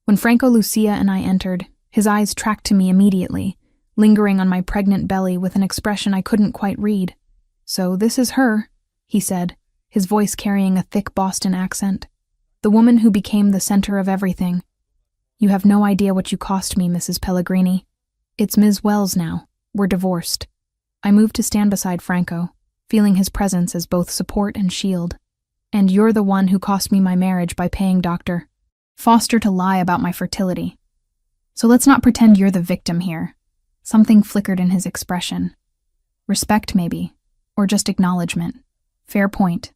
When Franco, Lucia, and I entered, his eyes tracked to me immediately, lingering on my pregnant belly with an expression I couldn't quite read. "So this is her," he said, his voice carrying a thick Boston accent. "The woman who became the center of everything. You have no idea what you cost me, Mrs. Pellegrini. It's Ms. Wells now. We're divorced." I moved to stand beside Franco, feeling his presence as both support and shield. "And you're the one who cost me my marriage by paying Dr. Foster to lie about my fertility. So let's not pretend you're the victim here." Something flickered in his expression. Respect, maybe, or just acknowledgement. "Fair point.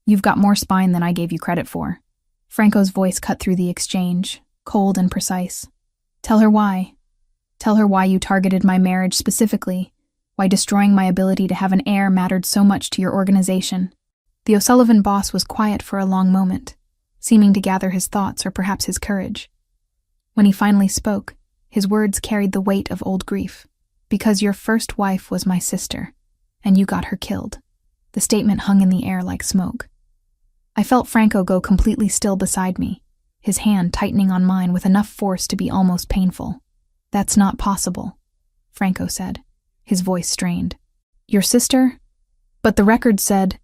You've got more spine than I gave you credit for." Franco's voice cut through the exchange, cold and precise. "Tell her why. Tell her why you targeted my marriage specifically, why destroying my ability to have an heir mattered so much to your organization." The O'Sullivan boss was quiet for a long moment, seeming to gather his thoughts or perhaps his courage. When he finally spoke, his words carried the weight of old grief. "Because your first wife was my sister, and you got her killed." The statement hung in the air like smoke. I felt Franco go completely still beside me, his hand tightening on mine with enough force to be almost painful. "That's not possible," Franco said, his voice strained. "Your sister? But the record said..."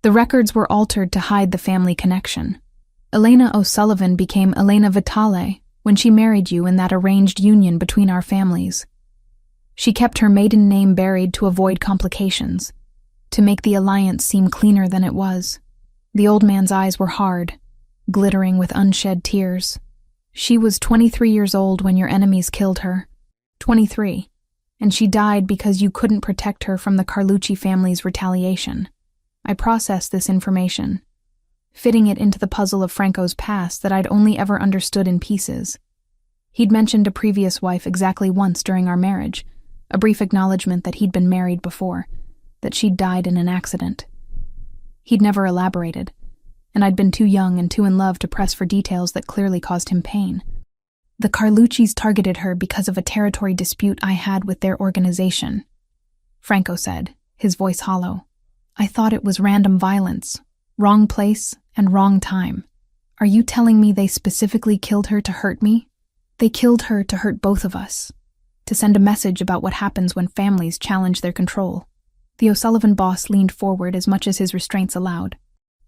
The records were altered to hide the family connection. Elena O'Sullivan became Elena Vitale when she married you in that arranged union between our families. She kept her maiden name buried to avoid complications, to make the alliance seem cleaner than it was. The old man's eyes were hard, glittering with unshed tears. She was 23 years old when your enemies killed her. 23. And she died because you couldn't protect her from the Carlucci family's retaliation. I processed this information, fitting it into the puzzle of Franco's past that I'd only ever understood in pieces. He'd mentioned a previous wife exactly once during our marriage, a brief acknowledgement that he'd been married before, that she'd died in an accident. He'd never elaborated, and I'd been too young and too in love to press for details that clearly caused him pain. The Carluccis targeted her because of a territory dispute I had with their organization, Franco said, his voice hollow. I thought it was random violence, wrong place and wrong time. Are you telling me they specifically killed her to hurt me? They killed her to hurt both of us, to send a message about what happens when families challenge their control. The O'Sullivan boss leaned forward as much as his restraints allowed.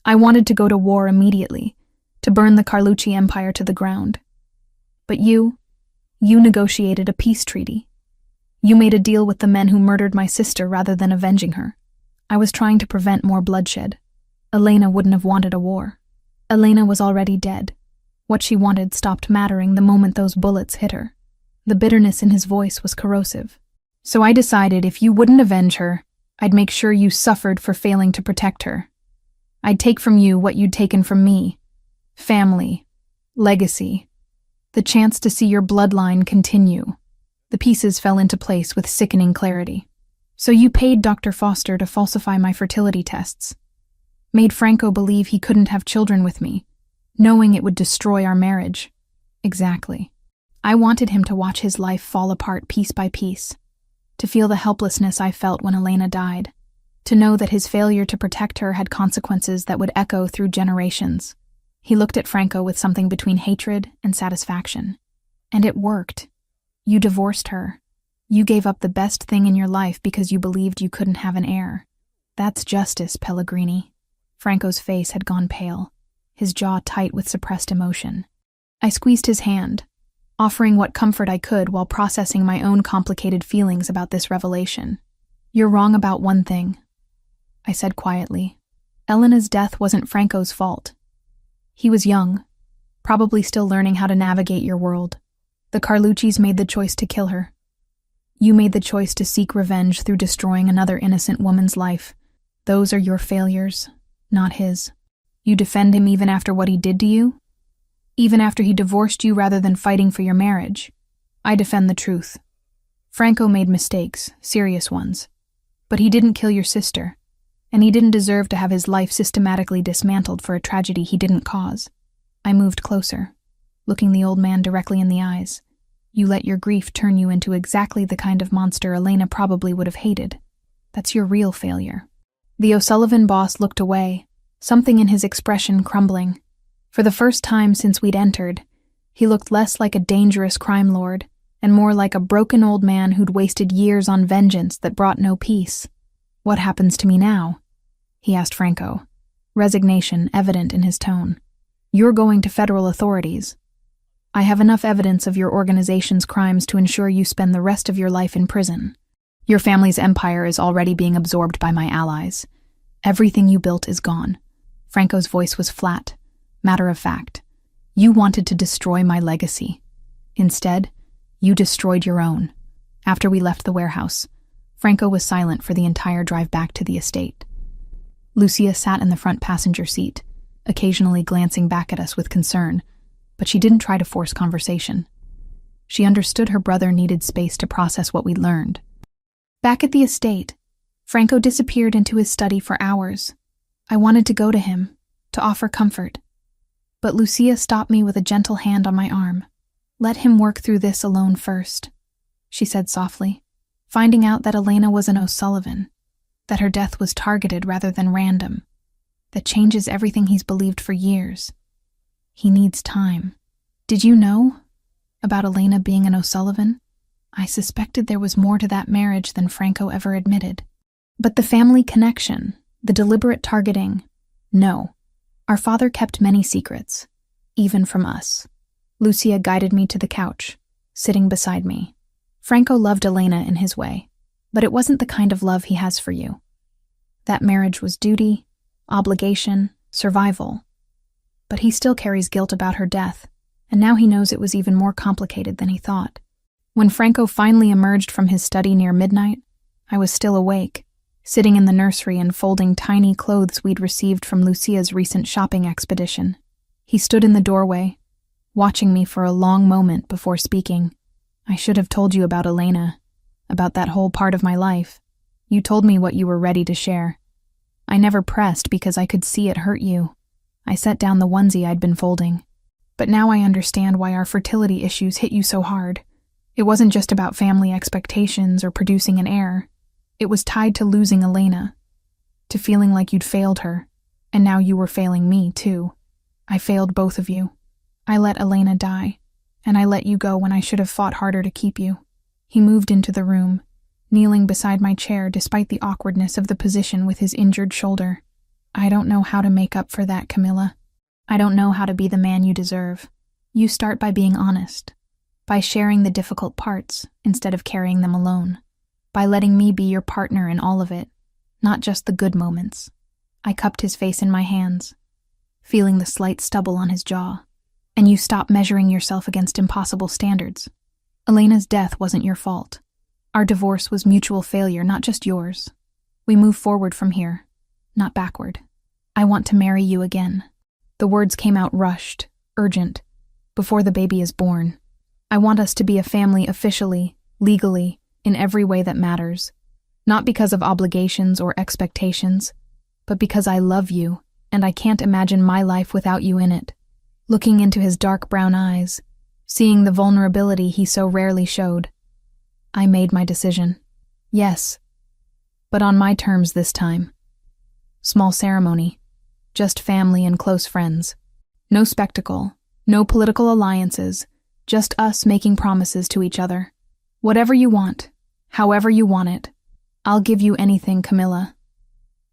I wanted to go to war immediately, to burn the Carlucci Empire to the ground. But you negotiated a peace treaty. You made a deal with the men who murdered my sister rather than avenging her. I was trying to prevent more bloodshed. Elena wouldn't have wanted a war. Elena was already dead. What she wanted stopped mattering the moment those bullets hit her. The bitterness in his voice was corrosive. So I decided if you wouldn't avenge her, I'd make sure you suffered for failing to protect her. I'd take from you what you'd taken from me. Family. Legacy. The chance to see your bloodline continue. The pieces fell into place with sickening clarity. So you paid Dr. Foster to falsify my fertility tests. Made Franco believe he couldn't have children with me, knowing it would destroy our marriage. Exactly. I wanted him to watch his life fall apart piece by piece, to feel the helplessness I felt when Elena died, to know that his failure to protect her had consequences that would echo through generations. He looked at Franco with something between hatred and satisfaction. And it worked. You divorced her. You gave up the best thing in your life because you believed you couldn't have an heir. That's justice, Pellegrini. Franco's face had gone pale, his jaw tight with suppressed emotion. I squeezed his hand, offering what comfort I could while processing my own complicated feelings about this revelation. You're wrong about one thing, I said quietly. Elena's death wasn't Franco's fault. He was young, probably still learning how to navigate your world. The Carluccis made the choice to kill her. You made the choice to seek revenge through destroying another innocent woman's life. Those are your failures, not his. You defend him even after what he did to you? Even after he divorced you rather than fighting for your marriage? I defend the truth. Franco made mistakes, serious ones. But he didn't kill your sister, and he didn't deserve to have his life systematically dismantled for a tragedy he didn't cause. I moved closer, looking the old man directly in the eyes. You let your grief turn you into exactly the kind of monster Elena probably would have hated. That's your real failure. The O'Sullivan boss looked away, something in his expression crumbling. For the first time since we'd entered, he looked less like a dangerous crime lord and more like a broken old man who'd wasted years on vengeance that brought no peace. What happens to me now? He asked Franco, resignation evident in his tone. You're going to federal authorities. I have enough evidence of your organization's crimes to ensure you spend the rest of your life in prison. Your family's empire is already being absorbed by my allies. Everything you built is gone. Franco's voice was flat, matter of fact. You wanted to destroy my legacy. Instead, you destroyed your own. After we left the warehouse, Franco was silent for the entire drive back to the estate. Lucia sat in the front passenger seat, occasionally glancing back at us with concern, but she didn't try to force conversation. She understood her brother needed space to process what we'd learned. Back at the estate, Franco disappeared into his study for hours. I wanted to go to him, to offer comfort. But Lucia stopped me with a gentle hand on my arm. Let him work through this alone first, she said softly, finding out that Elena was an O'Sullivan, that her death was targeted rather than random. That changes everything he's believed for years. He needs time. Did you know about Elena being an O'Sullivan? I suspected there was more to that marriage than Franco ever admitted. But the family connection, the deliberate targeting, No. Our father kept many secrets, even from us. Lucia guided me to the couch, sitting beside me. Franco loved Elena in his way, but it wasn't the kind of love he has for you. That marriage was duty, obligation, survival. But he still carries guilt about her death, and now he knows it was even more complicated than he thought. When Franco finally emerged from his study near midnight, I was still awake, sitting in the nursery and folding tiny clothes we'd received from Lucia's recent shopping expedition. He stood in the doorway, watching me for a long moment before speaking. I should have told you about Elena, about that whole part of my life. You told me what you were ready to share. I never pressed because I could see it hurt you. I set down the onesie I'd been folding. But now I understand why our fertility issues hit you so hard. It wasn't just about family expectations or producing an heir. It was tied to losing Elena, to feeling like you'd failed her, and now you were failing me, too. I failed both of you. I let Elena die, and I let you go when I should have fought harder to keep you. He moved into the room, kneeling beside my chair despite the awkwardness of the position with his injured shoulder. I don't know how to make up for that, Camilla. I don't know how to be the man you deserve. You start by being honest, by sharing the difficult parts instead of carrying them alone, by letting me be your partner in all of it, not just the good moments. I cupped his face in my hands, feeling the slight stubble on his jaw. And you stop measuring yourself against impossible standards. Elena's death wasn't your fault. Our divorce was mutual failure, not just yours. We move forward from here, not backward. I want to marry you again. The words came out rushed, urgent, before the baby is born. I want us to be a family officially, legally, in every way that matters. Not because of obligations or expectations, but because I love you, and I can't imagine my life without you in it. Looking into his dark brown eyes, seeing the vulnerability he so rarely showed, I made my decision. Yes, but on my terms this time. Small ceremony, just family and close friends. No spectacle, no political alliances, just us making promises to each other. Whatever you want, however you want it, I'll give you anything, Camilla.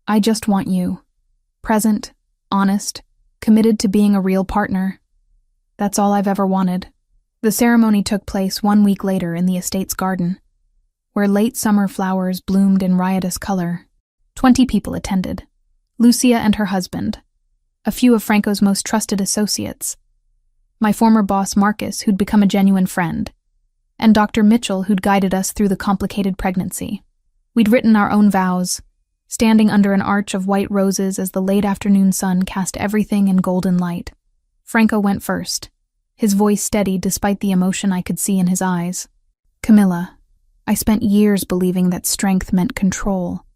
I just want you. Present, honest, committed to being a real partner. That's all I've ever wanted. The ceremony took place 1 week later in the estate's garden, where late summer flowers bloomed in riotous color. 20 people attended. Lucia and her husband, a few of Franco's most trusted associates, my former boss Marcus, who'd become a genuine friend, and Dr. Mitchell, who'd guided us through the complicated pregnancy. We'd written our own vows, standing under an arch of white roses as the late afternoon sun cast everything in golden light. Franco went first, his voice steady despite the emotion I could see in his eyes. Camilla, I spent years believing that strength meant control,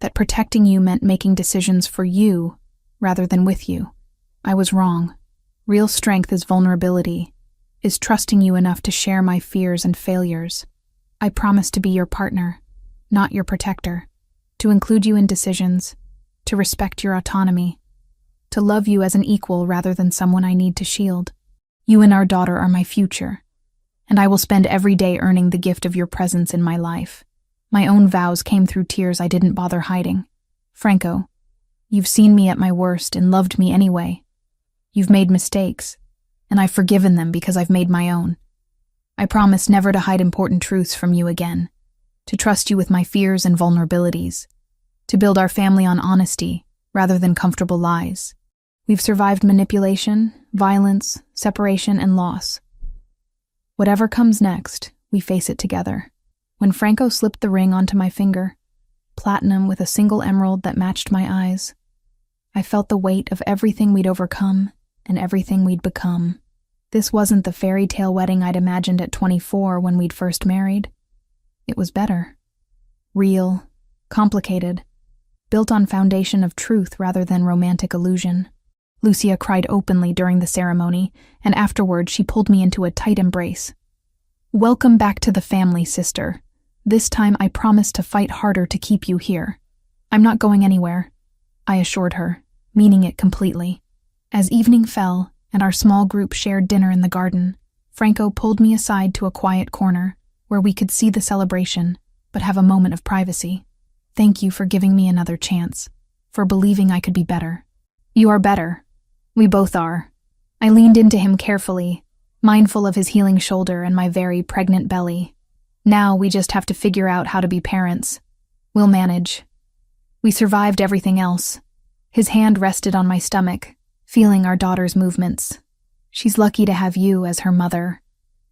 that protecting you meant making decisions for you rather than with you. I was wrong. Real strength is vulnerability, is trusting you enough to share my fears and failures. I promise to be your partner, not your protector, to include you in decisions, to respect your autonomy, to love you as an equal rather than someone I need to shield. You and our daughter are my future, and I will spend every day earning the gift of your presence in my life. My own vows came through tears I didn't bother hiding. Franco, you've seen me at my worst and loved me anyway. You've made mistakes, and I've forgiven them because I've made my own. I promise never to hide important truths from you again, to trust you with my fears and vulnerabilities, to build our family on honesty rather than comfortable lies. We've survived manipulation, violence, separation, and loss. Whatever comes next, we face it together. When Franco slipped the ring onto my finger, platinum with a single emerald that matched my eyes, I felt the weight of everything we'd overcome and everything we'd become. This wasn't the fairy tale wedding I'd imagined at 24 when we'd first married. It was better. Real, complicated, built on foundation of truth rather than romantic illusion. Lucia cried openly during the ceremony, and afterward she pulled me into a tight embrace. Welcome back to the family, sister. This time I promise to fight harder to keep you here. I'm not going anywhere, I assured her, meaning it completely. As evening fell and our small group shared dinner in the garden, Franco pulled me aside to a quiet corner where we could see the celebration, but have a moment of privacy. Thank you for giving me another chance, for believing I could be better. You are better. We both are. I leaned into him carefully, mindful of his healing shoulder and my very pregnant belly. Now we just have to figure out how to be parents. We'll manage. We survived everything else. His hand rested on my stomach, feeling our daughter's movements. She's lucky to have you as her mother,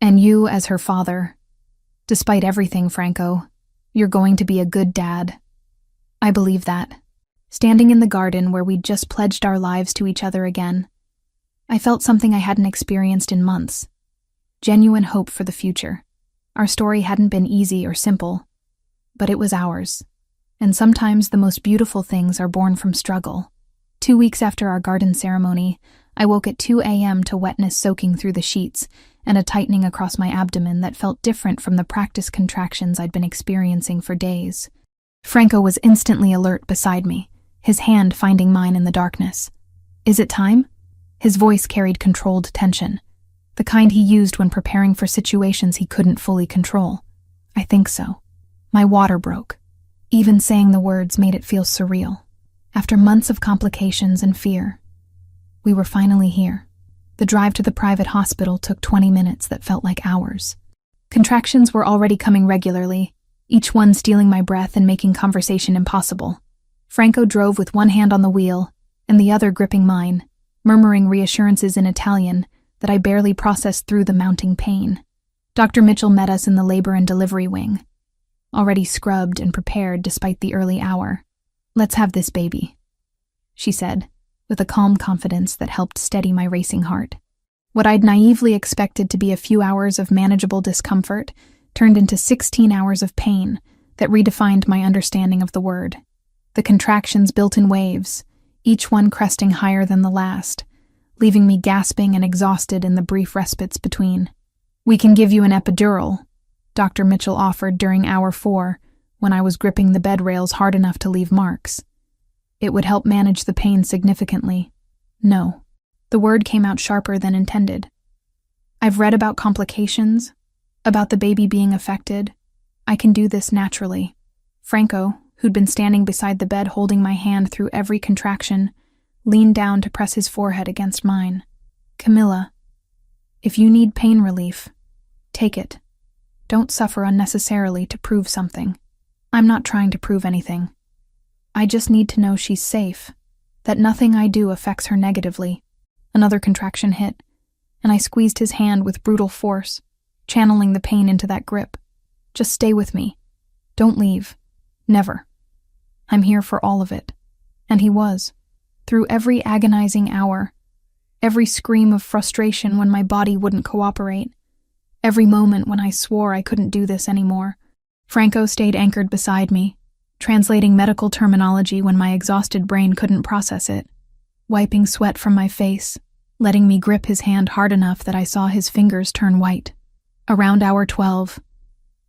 and you as her father. Despite everything, Franco, you're going to be a good dad. I believe that. Standing in the garden where we'd just pledged our lives to each other again, I felt something I hadn't experienced in months. Genuine hope for the future. Our story hadn't been easy or simple, but it was ours. And sometimes the most beautiful things are born from struggle. 2 weeks after our garden ceremony, I woke at 2 a.m. to wetness soaking through the sheets and a tightening across my abdomen that felt different from the practice contractions I'd been experiencing for days. Franco was instantly alert beside me, his hand finding mine in the darkness. Is it time? His voice carried controlled tension, the kind he used when preparing for situations he couldn't fully control. I think so. My water broke. Even saying the words made it feel surreal. After months of complications and fear, we were finally here. The drive to the private hospital took 20 minutes that felt like hours. Contractions were already coming regularly, each one stealing my breath and making conversation impossible. Franco drove with one hand on the wheel and the other gripping mine, murmuring reassurances in Italian that I barely processed through the mounting pain. Dr. Mitchell met us in the labor and delivery wing, already scrubbed and prepared despite the early hour. Let's have this baby, she said, with a calm confidence that helped steady my racing heart. What I'd naively expected to be a few hours of manageable discomfort turned into 16 hours of pain that redefined my understanding of the word. The contractions built in waves, each one cresting higher than the last, leaving me gasping and exhausted in the brief respites between. We can give you an epidural, Dr. Mitchell offered during hour 4, when I was gripping the bed rails hard enough to leave marks. It would help manage the pain significantly. No. The word came out sharper than intended. I've read about complications, about the baby being affected. I can do this naturally. Franco, who'd been standing beside the bed holding my hand through every contraction, leaned down to press his forehead against mine. Camilla, if you need pain relief, take it. Don't suffer unnecessarily to prove something. I'm not trying to prove anything. I just need to know she's safe, that nothing I do affects her negatively. Another contraction hit, and I squeezed his hand with brutal force, channeling the pain into that grip. Just stay with me. Don't leave. Never. I'm here for all of it. And he was. Through every agonizing hour, every scream of frustration when my body wouldn't cooperate, every moment when I swore I couldn't do this anymore, Franco stayed anchored beside me, translating medical terminology when my exhausted brain couldn't process it, wiping sweat from my face, letting me grip his hand hard enough that I saw his fingers turn white. Around hour 12,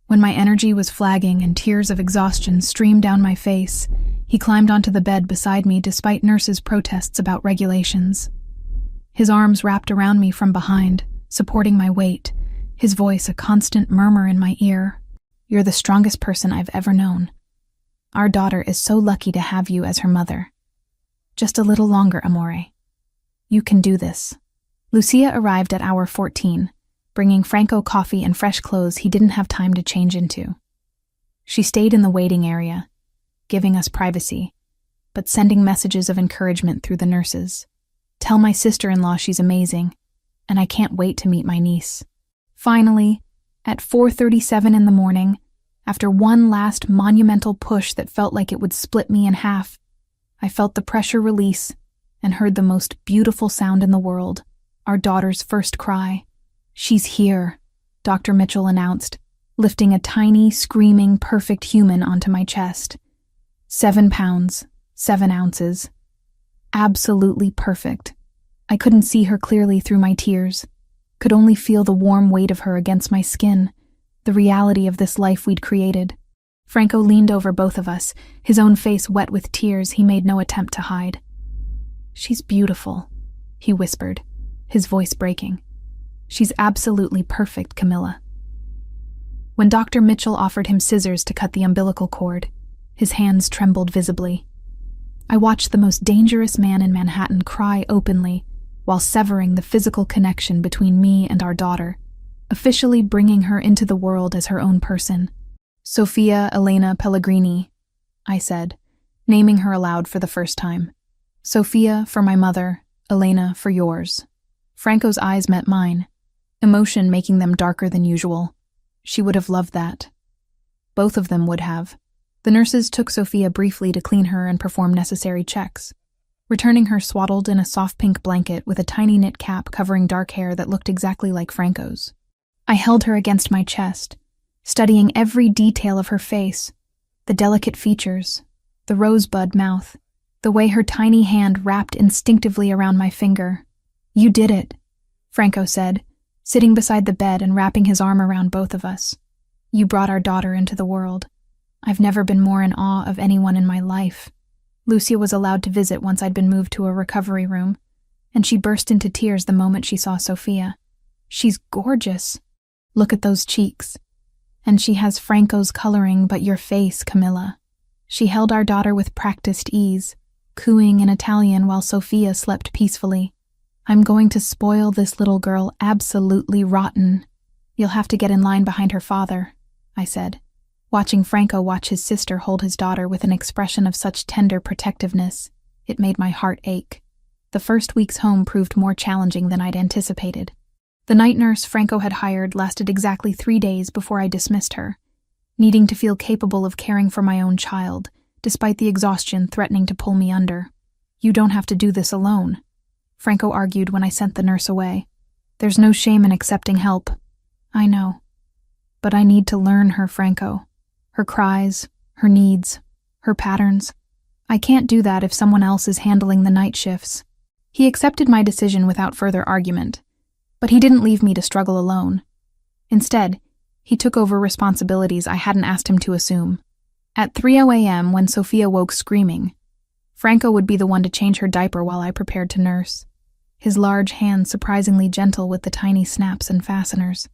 when my energy was flagging and tears of exhaustion streamed down my face, he climbed onto the bed beside me despite nurses' protests about regulations. His arms wrapped around me from behind, supporting my weight, his voice a constant murmur in my ear. You're the strongest person I've ever known. Our daughter is so lucky to have you as her mother. Just a little longer, amore. You can do this. Lucia arrived at hour 14, bringing Franco coffee and fresh clothes he didn't have time to change into. She stayed in the waiting area, giving us privacy, but sending messages of encouragement through the nurses. Tell my sister-in-law she's amazing, and I can't wait to meet my niece. Finally, at 4:37 in the morning, after one last monumental push that felt like it would split me in half, I felt the pressure release and heard the most beautiful sound in the world, our daughter's first cry. She's here, Dr. Mitchell announced, lifting a tiny, screaming, perfect human onto my chest. 7 pounds, 7 ounces. Absolutely perfect. I couldn't see her clearly through my tears, could only feel the warm weight of her against my skin, the reality of this life we'd created. Franco leaned over both of us, his own face wet with tears he made no attempt to hide. She's beautiful, he whispered, his voice breaking. She's absolutely perfect, Camilla. When Dr. Mitchell offered him scissors to cut the umbilical cord, his hands trembled visibly. I watched the most dangerous man in Manhattan cry openly while severing the physical connection between me and our daughter, officially bringing her into the world as her own person. Sophia Elena Pellegrini, I said, naming her aloud for the first time. Sophia for my mother, Elena for yours. Franco's eyes met mine, emotion making them darker than usual. She would have loved that. Both of them would have. The nurses took Sophia briefly to clean her and perform necessary checks, returning her swaddled in a soft pink blanket with a tiny knit cap covering dark hair that looked exactly like Franco's. I held her against my chest, studying every detail of her face, the delicate features, the rosebud mouth, the way her tiny hand wrapped instinctively around my finger. "You did it," Franco said, sitting beside the bed and wrapping his arm around both of us. "You brought our daughter into the world. I've never been more in awe of anyone in my life." Lucia was allowed to visit once I'd been moved to a recovery room, and she burst into tears the moment she saw Sophia. "She's gorgeous. Look at those cheeks. And she has Franco's coloring, but your face, Camilla." She held our daughter with practiced ease, cooing in Italian while Sophia slept peacefully. "I'm going to spoil this little girl absolutely rotten. You'll have to get in line behind her father," I said, watching Franco watch his sister hold his daughter with an expression of such tender protectiveness. It made my heart ache. The first weeks home proved more challenging than I'd anticipated. The night nurse Franco had hired lasted exactly 3 days before I dismissed her, needing to feel capable of caring for my own child, despite the exhaustion threatening to pull me under. "You don't have to do this alone," Franco argued when I sent the nurse away. "There's no shame in accepting help." "I know. But I need to learn her, Franco. Her cries, her needs, her patterns. I can't do that if someone else is handling the night shifts." He accepted my decision without further argument, but he didn't leave me to struggle alone. Instead, he took over responsibilities I hadn't asked him to assume. At 3:00 a.m., when Sophia woke screaming, Franco would be the one to change her diaper while I prepared to nurse, his large hands surprisingly gentle with the tiny snaps and fasteners.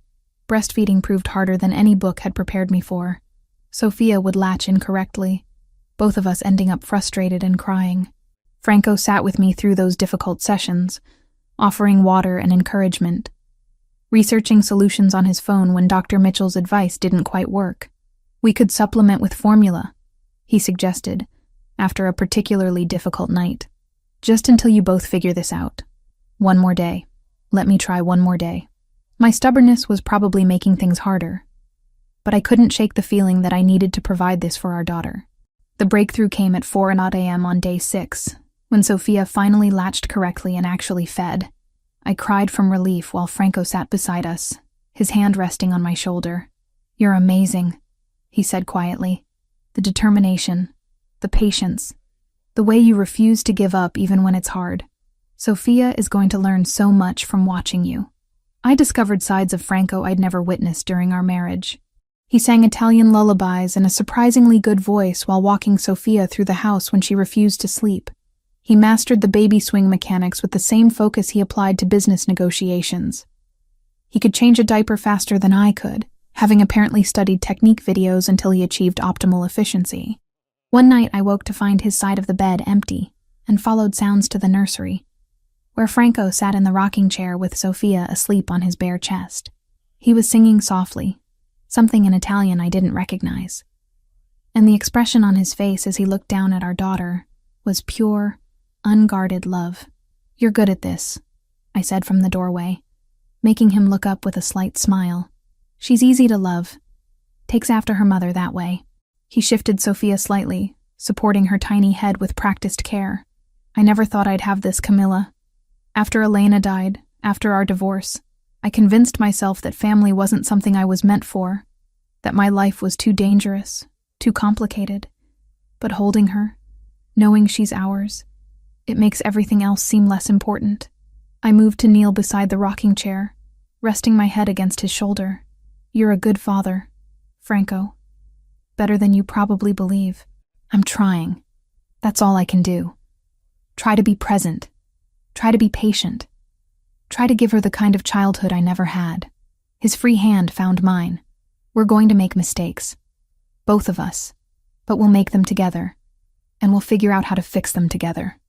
Breastfeeding proved harder than any book had prepared me for. Sophia would latch incorrectly, both of us ending up frustrated and crying. Franco sat with me through those difficult sessions, offering water and encouragement, researching solutions on his phone when Dr. Mitchell's advice didn't quite work. "We could supplement with formula," he suggested, after a particularly difficult night. "Just until you both figure this out. One more day. Let me try one more day." My stubbornness was probably making things harder, but I couldn't shake the feeling that I needed to provide this for our daughter. The breakthrough came at 4:00 a.m. on day 6, when Sophia finally latched correctly and actually fed. I cried from relief while Franco sat beside us, his hand resting on my shoulder. "You're amazing," he said quietly. "The determination, the patience, the way you refuse to give up even when it's hard. Sophia is going to learn so much from watching you." I discovered sides of Franco I'd never witnessed during our marriage. He sang Italian lullabies in a surprisingly good voice while walking Sophia through the house when she refused to sleep. He mastered the baby swing mechanics with the same focus he applied to business negotiations. He could change a diaper faster than I could, having apparently studied technique videos until he achieved optimal efficiency. One night I woke to find his side of the bed empty and followed sounds to the nursery, where Franco sat in the rocking chair with Sophia asleep on his bare chest. He was singing softly, something in Italian I didn't recognize. And the expression on his face as he looked down at our daughter was pure, unguarded love. "You're good at this," I said from the doorway, making him look up with a slight smile. "She's easy to love. Takes after her mother that way." He shifted Sophia slightly, supporting her tiny head with practiced care. "I never thought I'd have this, Camilla. After Elena died, after our divorce, I convinced myself that family wasn't something I was meant for, that my life was too dangerous, too complicated. But holding her, knowing she's ours, it makes everything else seem less important." I moved to kneel beside the rocking chair, resting my head against his shoulder. "You're a good father, Franco. Better than you probably believe. I'm trying. That's all I can do. Try to be present. Try to be patient. Try to give her the kind of childhood I never had." His free hand found mine. "We're going to make mistakes. Both of us. But we'll make them together. and we'll figure out how to fix them together.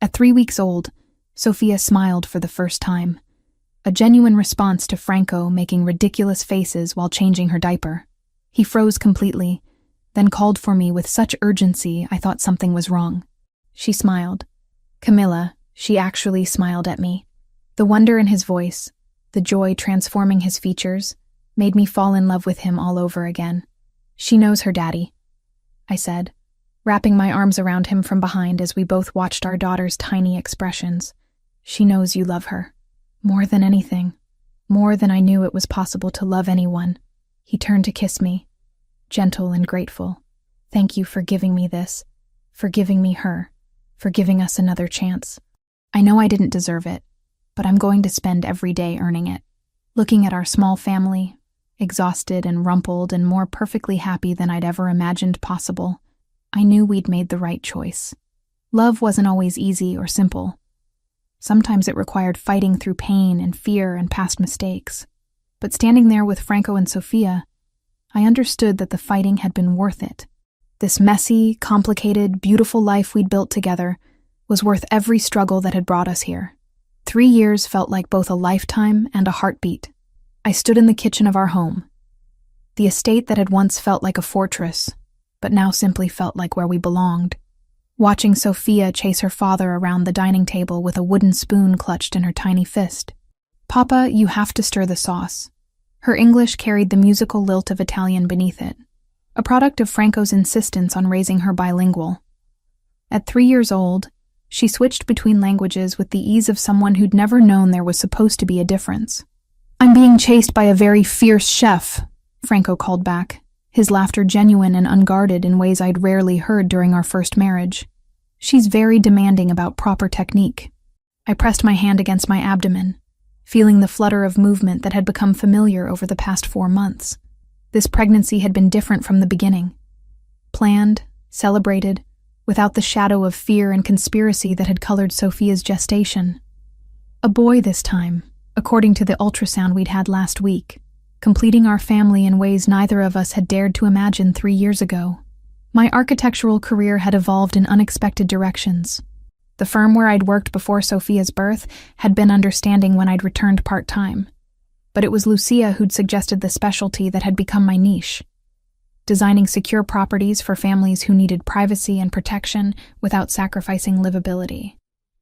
At 3 weeks old, Sophia smiled for the first time, a genuine response to Franco making ridiculous faces while changing her diaper. He froze completely, then called for me with such urgency I thought something was wrong. She smiled. Camilla, she actually smiled at me. The wonder in his voice, the joy transforming his features, made me fall in love with him all over again. She knows her daddy, I said, wrapping my arms around him from behind as we both watched our daughter's tiny expressions. She knows you love her. More than anything. More than I knew it was possible to love anyone. He turned to kiss me, gentle and grateful. Thank you for giving me this, for giving me her, for giving us another chance. I know I didn't deserve it, but I'm going to spend every day earning it. Looking at our small family, exhausted and rumpled and more perfectly happy than I'd ever imagined possible, I knew we'd made the right choice. Love wasn't always easy or simple. Sometimes it required fighting through pain and fear and past mistakes. But standing there with Franco and Sophia, I understood that the fighting had been worth it. This messy, complicated, beautiful life we'd built together was worth every struggle that had brought us here. 3 years felt like both a lifetime and a heartbeat. I stood in the kitchen of our home, the estate that had once felt like a fortress, but now simply felt like where we belonged. Watching Sophia chase her father around the dining table with a wooden spoon clutched in her tiny fist. "Papa, you have to stir the sauce." Her English carried the musical lilt of Italian beneath it, a product of Franco's insistence on raising her bilingual. At 3 years old, she switched between languages with the ease of someone who'd never known there was supposed to be a difference. "I'm being chased by a very fierce chef," Franco called back, his laughter genuine and unguarded in ways I'd rarely heard during our first marriage. "She's very demanding about proper technique." I pressed my hand against my abdomen, feeling the flutter of movement that had become familiar over the past 4 months. This pregnancy had been different from the beginning. Planned, celebrated, without the shadow of fear and conspiracy that had colored Sophia's gestation. A boy this time, according to the ultrasound we'd had last week, completing our family in ways neither of us had dared to imagine 3 years ago. My architectural career had evolved in unexpected directions. The firm where I'd worked before Sophia's birth had been understanding when I'd returned part-time. But it was Lucia who'd suggested the specialty that had become my niche, designing secure properties for families who needed privacy and protection without sacrificing livability.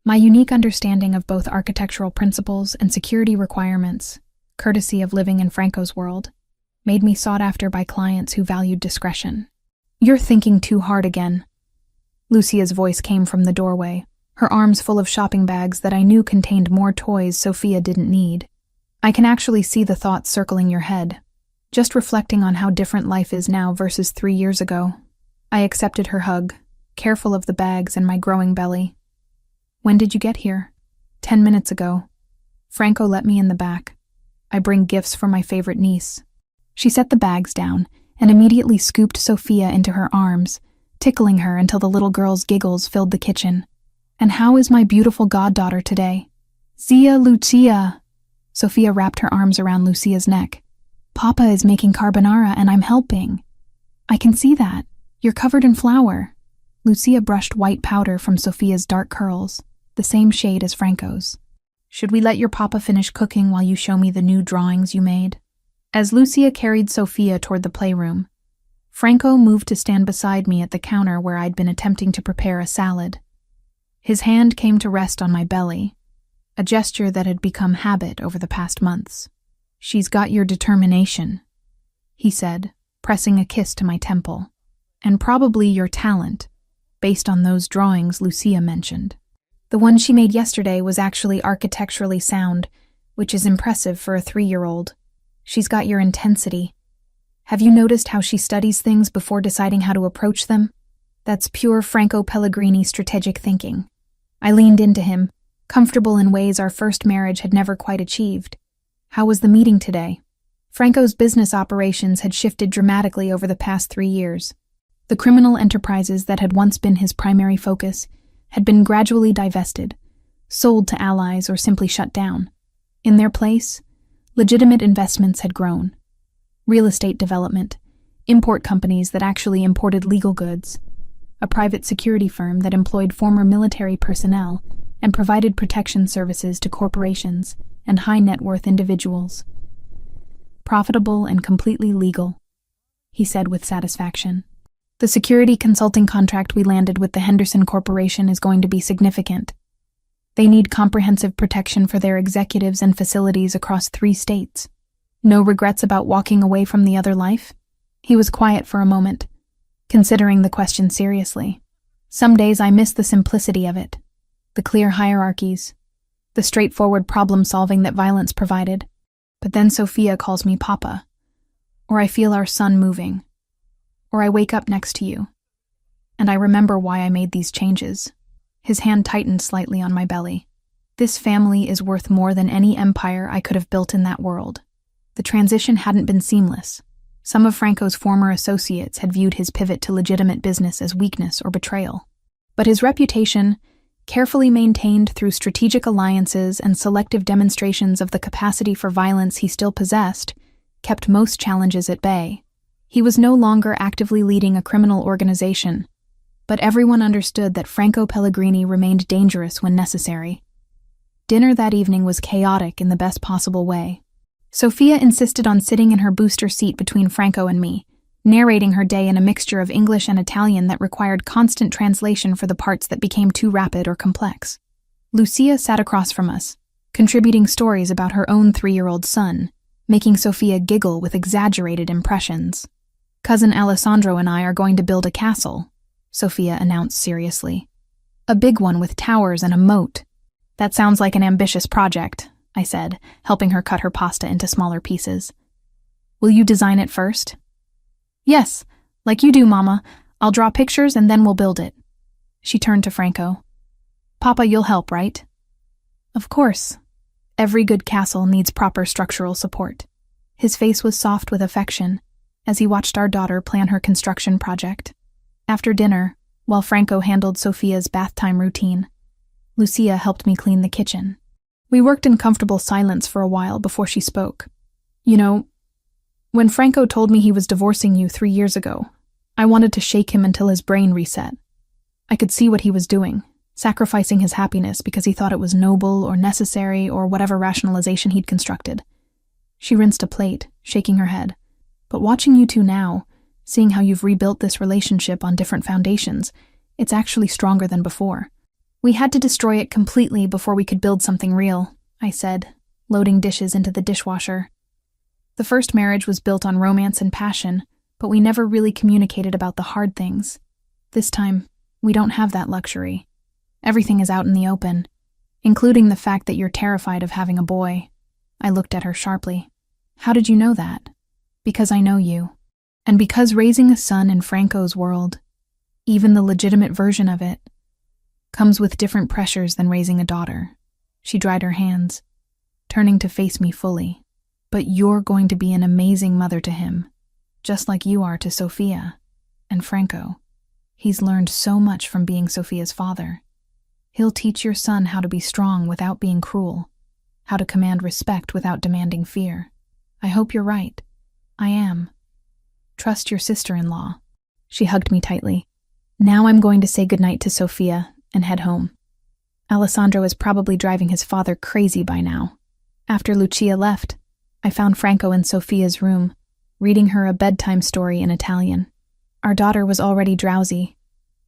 My unique understanding of both architectural principles and security requirements, courtesy of living in Franco's world, made me sought after by clients who valued discretion. "You're thinking too hard again." Lucia's voice came from the doorway, her arms full of shopping bags that I knew contained more toys Sophia didn't need. "I can actually see the thoughts circling your head. Just reflecting on how different life is now versus 3 years ago." I accepted her hug, careful of the bags and my growing belly. "When did you get here?" 10 minutes ago. Franco let me in the back. "I bring gifts for my favorite niece." She set the bags down and immediately scooped Sophia into her arms, tickling her until the little girl's giggles filled the kitchen. "And how is my beautiful goddaughter today?" "Zia Lucia." Sophia wrapped her arms around Lucia's neck. "Papa is making carbonara and I'm helping." "I can see that. You're covered in flour." Lucia brushed white powder from Sophia's dark curls, the same shade as Franco's. "Should we let your papa finish cooking while you show me the new drawings you made?" As Lucia carried Sophia toward the playroom, Franco moved to stand beside me at the counter where I'd been attempting to prepare a salad. His hand came to rest on my belly, a gesture that had become habit over the past months. "She's got your determination," he said, pressing a kiss to my temple. "And probably your talent, based on those drawings Lucia mentioned. The one she made yesterday was actually architecturally sound, which is impressive for a 3-year-old. She's got your intensity. Have you noticed how she studies things before deciding how to approach them? That's pure Franco Pellegrini strategic thinking." I leaned into him, comfortable in ways our first marriage had never quite achieved. "How was the meeting today?" Franco's business operations had shifted dramatically over the past 3 years. The criminal enterprises that had once been his primary focus had been gradually divested, sold to allies, or simply shut down. In their place, legitimate investments had grown. Real estate development, import companies that actually imported legal goods, a private security firm that employed former military personnel and provided protection services to corporations and high-net-worth individuals. Profitable and completely legal, he said with satisfaction. The security consulting contract we landed with the Henderson Corporation is going to be significant. They need comprehensive protection for their executives and facilities across 3 states. No regrets about walking away from the other life? He was quiet for a moment, considering the question seriously. Some days I miss the simplicity of it, the clear hierarchies, the straightforward problem-solving that violence provided. But then Sophia calls me Papa, or I feel our son moving, or I wake up next to you, and I remember why I made these changes. His hand tightened slightly on my belly. This family is worth more than any empire I could have built in that world. The transition hadn't been seamless. Some of Franco's former associates had viewed his pivot to legitimate business as weakness or betrayal. But his reputation, carefully maintained through strategic alliances and selective demonstrations of the capacity for violence he still possessed, kept most challenges at bay. He was no longer actively leading a criminal organization, but everyone understood that Franco Pellegrini remained dangerous when necessary. Dinner that evening was chaotic in the best possible way. Sophia insisted on sitting in her booster seat between Franco and me, narrating her day in a mixture of English and Italian that required constant translation for the parts that became too rapid or complex. Lucia sat across from us, contributing stories about her own 3-year-old son, making Sophia giggle with exaggerated impressions. Cousin Alessandro and I are going to build a castle, Sophia announced seriously. A big one with towers and a moat. That sounds like an ambitious project, I said, helping her cut her pasta into smaller pieces. Will you design it first? Yes, like you do, Mama. I'll draw pictures and then we'll build it. She turned to Franco. Papa, you'll help, right? Of course. Every good castle needs proper structural support. His face was soft with affection as he watched our daughter plan her construction project. After dinner, while Franco handled Sophia's bath time routine, Lucia helped me clean the kitchen. We worked in comfortable silence for a while before she spoke. You know, when Franco told me he was divorcing you 3 years ago, I wanted to shake him until his brain reset. I could see what he was doing, sacrificing his happiness because he thought it was noble or necessary or whatever rationalization he'd constructed. She rinsed a plate, shaking her head. But watching you two now, seeing how you've rebuilt this relationship on different foundations, it's actually stronger than before. We had to destroy it completely before we could build something real, I said, loading dishes into the dishwasher. The first marriage was built on romance and passion, but we never really communicated about the hard things. This time, we don't have that luxury. Everything is out in the open, including the fact that you're terrified of having a boy. I looked at her sharply. How did you know that? Because I know you. And because raising a son in Franco's world, even the legitimate version of it, comes with different pressures than raising a daughter. She dried her hands, turning to face me fully. But you're going to be an amazing mother to him, just like you are to Sophia. And Franco, he's learned so much from being Sophia's father. He'll teach your son how to be strong without being cruel, how to command respect without demanding fear. I hope you're right. I am. Trust your sister-in-law. She hugged me tightly. Now I'm going to say goodnight to Sophia and head home. Alessandro is probably driving his father crazy by now. After Lucia left, I found Franco in Sophia's room, reading her a bedtime story in Italian. Our daughter was already drowsy,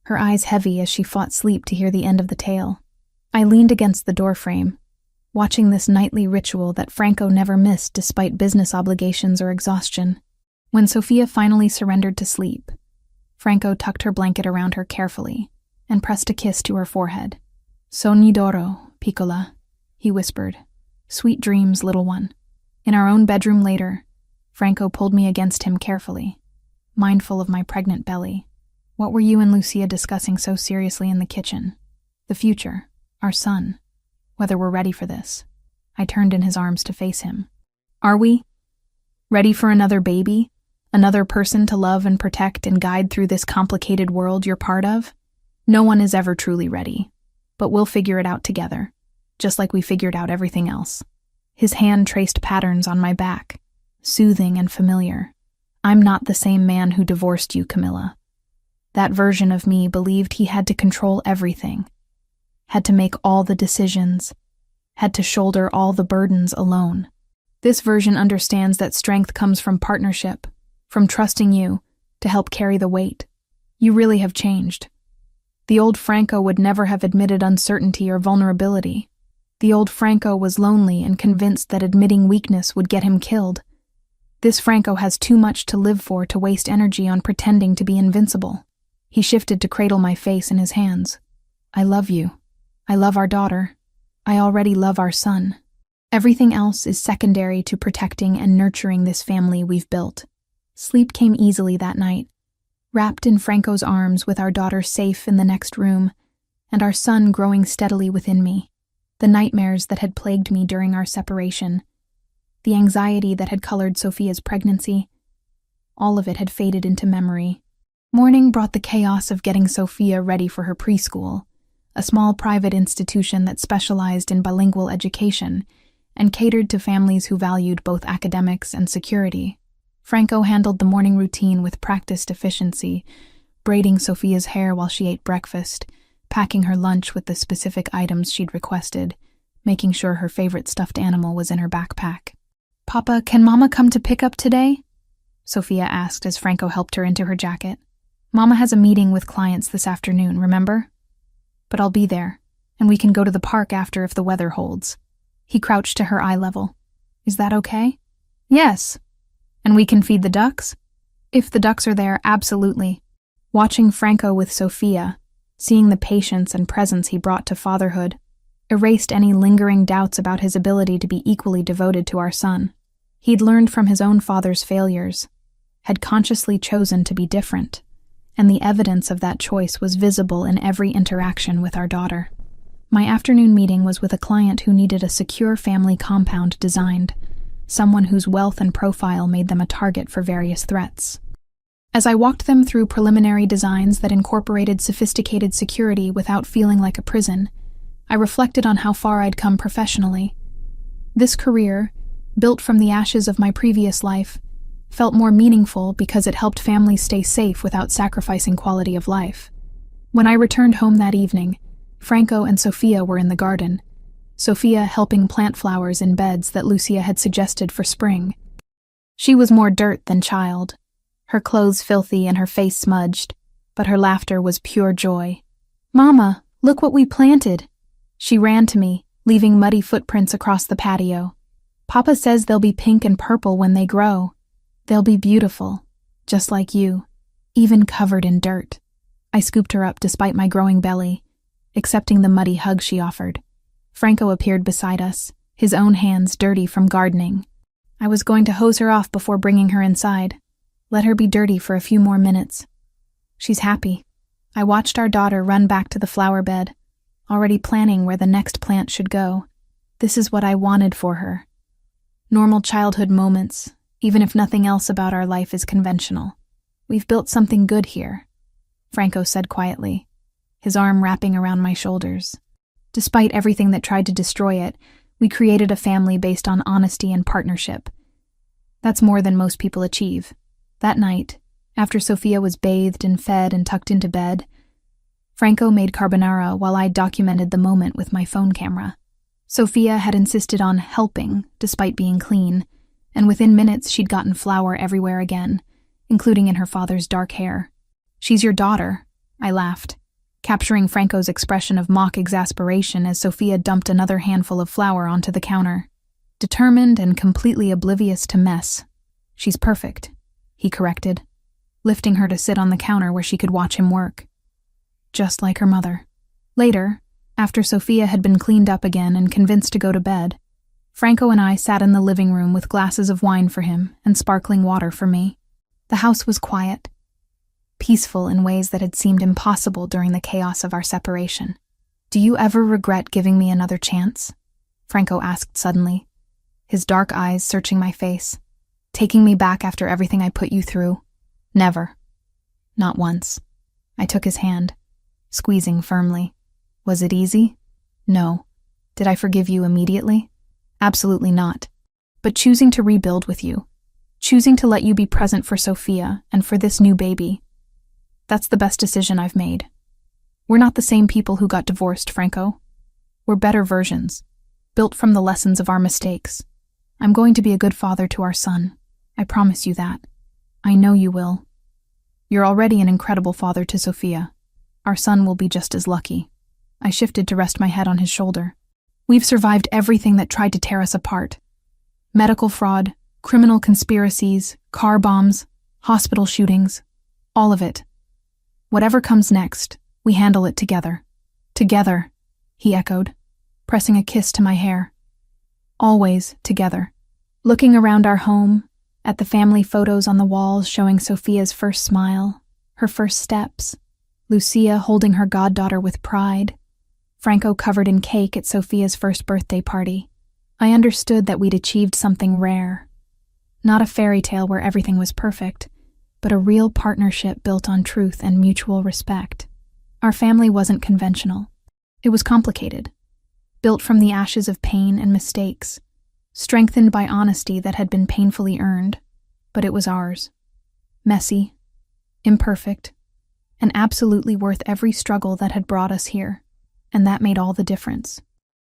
her eyes heavy as she fought sleep to hear the end of the tale. I leaned against the doorframe, watching this nightly ritual that Franco never missed despite business obligations or exhaustion. When Sophia finally surrendered to sleep, Franco tucked her blanket around her carefully and pressed a kiss to her forehead. Sogni d'oro, piccola, he whispered. Sweet dreams, little one. In our own bedroom later, Franco pulled me against him carefully, mindful of my pregnant belly. What were you and Lucia discussing so seriously in the kitchen? The future, our son, whether we're ready for this. I turned in his arms to face him. Are we? Ready for another baby? Another person to love and protect and guide through this complicated world you're part of? No one is ever truly ready, but we'll figure it out together, just like we figured out everything else. His hand traced patterns on my back, soothing and familiar. I'm not the same man who divorced you, Camilla. That version of me believed he had to control everything, had to make all the decisions, had to shoulder all the burdens alone. This version understands that strength comes from partnership, from trusting you to help carry the weight. You really have changed. The old Franco would never have admitted uncertainty or vulnerability. The old Franco was lonely and convinced that admitting weakness would get him killed. This Franco has too much to live for to waste energy on pretending to be invincible. He shifted to cradle my face in his hands. I love you. I love our daughter. I already love our son. Everything else is secondary to protecting and nurturing this family we've built. Sleep came easily that night, wrapped in Franco's arms with our daughter safe in the next room, and our son growing steadily within me. The nightmares that had plagued me during our separation, the anxiety that had colored Sophia's pregnancy, all of it had faded into memory. Morning brought the chaos of getting Sophia ready for her preschool, a small private institution that specialized in bilingual education and catered to families who valued both academics and security. Franco handled the morning routine with practiced efficiency, braiding Sophia's hair while she ate breakfast, packing her lunch with the specific items she'd requested, making sure her favorite stuffed animal was in her backpack. "Papa, can Mama come to pick up today?" Sophia asked as Franco helped her into her jacket. "Mama has a meeting with clients this afternoon, remember? But I'll be there, and we can go to the park after if the weather holds." He crouched to her eye level. "Is that okay?" "Yes. And we can feed the ducks?" "If the ducks are there, absolutely." Watching Franco with Sophia, seeing the patience and presence he brought to fatherhood, erased any lingering doubts about his ability to be equally devoted to our son. He'd learned from his own father's failures, had consciously chosen to be different, and the evidence of that choice was visible in every interaction with our daughter. My afternoon meeting was with a client who needed a secure family compound designed, someone whose wealth and profile made them a target for various threats. As I walked them through preliminary designs that incorporated sophisticated security without feeling like a prison, I reflected on how far I'd come professionally. This career, built from the ashes of my previous life, felt more meaningful because it helped families stay safe without sacrificing quality of life. When I returned home that evening, Franco and Sophia were in the garden, Sophia helping plant flowers in beds that Lucia had suggested for spring. She was more dirt than child, her clothes filthy and her face smudged, but her laughter was pure joy. "Mama, look what we planted!" She ran to me, leaving muddy footprints across the patio. "Papa says they'll be pink and purple when they grow. They'll be beautiful, just like you, even covered in dirt." I scooped her up despite my growing belly, accepting the muddy hug she offered. Franco appeared beside us, his own hands dirty from gardening. I was going to hose her off before bringing her inside. Let her be dirty for a few more minutes. She's happy. I watched our daughter run back to the flower bed, already planning where the next plant should go. This is what I wanted for her. Normal childhood moments, even if nothing else about our life is conventional. "We've built something good here," Franco said quietly, his arm wrapping around my shoulders. Despite everything that tried to destroy it, we created a family based on honesty and partnership. That's more than most people achieve. That night, after Sophia was bathed and fed and tucked into bed, Franco made carbonara while I documented the moment with my phone camera. Sophia had insisted on helping, despite being clean, and within minutes she'd gotten flour everywhere again, including in her father's dark hair. "She's your daughter," I laughed, capturing Franco's expression of mock exasperation as Sophia dumped another handful of flour onto the counter. Determined and completely oblivious to mess. "She's perfect," he corrected, lifting her to sit on the counter where she could watch him work. Just like her mother. Later, after Sophia had been cleaned up again and convinced to go to bed, Franco and I sat in the living room with glasses of wine for him and sparkling water for me. The house was quiet, peaceful in ways that had seemed impossible during the chaos of our separation. "Do you ever regret giving me another chance?" Franco asked suddenly, his dark eyes searching my face. "Taking me back after everything I put you through?" "Never. Not once." I took his hand, squeezing firmly. "Was it easy?" "No." "Did I forgive you immediately?" "Absolutely not. But choosing to rebuild with you, choosing to let you be present for Sophia and for this new baby, That's the best decision I've made. We're not the same people who got divorced, Franco. We're better versions, built from the lessons of our mistakes. I'm going to be a good father to our son. I promise you that. I know you will. You're already an incredible father to Sophia. Our son will be just as lucky. I shifted to rest my head on his shoulder. We've survived everything that tried to tear us apart. Medical fraud, criminal conspiracies, car bombs, hospital shootings, all of it. Whatever comes next, we handle it together. Together, he echoed, pressing a kiss to my hair. Always together. Looking around our home, at the family photos on the walls showing Sophia's first smile, her first steps, Lucia holding her goddaughter with pride, Franco covered in cake at Sophia's first birthday party, I understood that we'd achieved something rare. Not a fairy tale where everything was perfect, but a real partnership built on truth and mutual respect. Our family wasn't conventional. It was complicated, built from the ashes of pain and mistakes, strengthened by honesty that had been painfully earned, but it was ours. Messy, imperfect, and absolutely worth every struggle that had brought us here, and that made all the difference.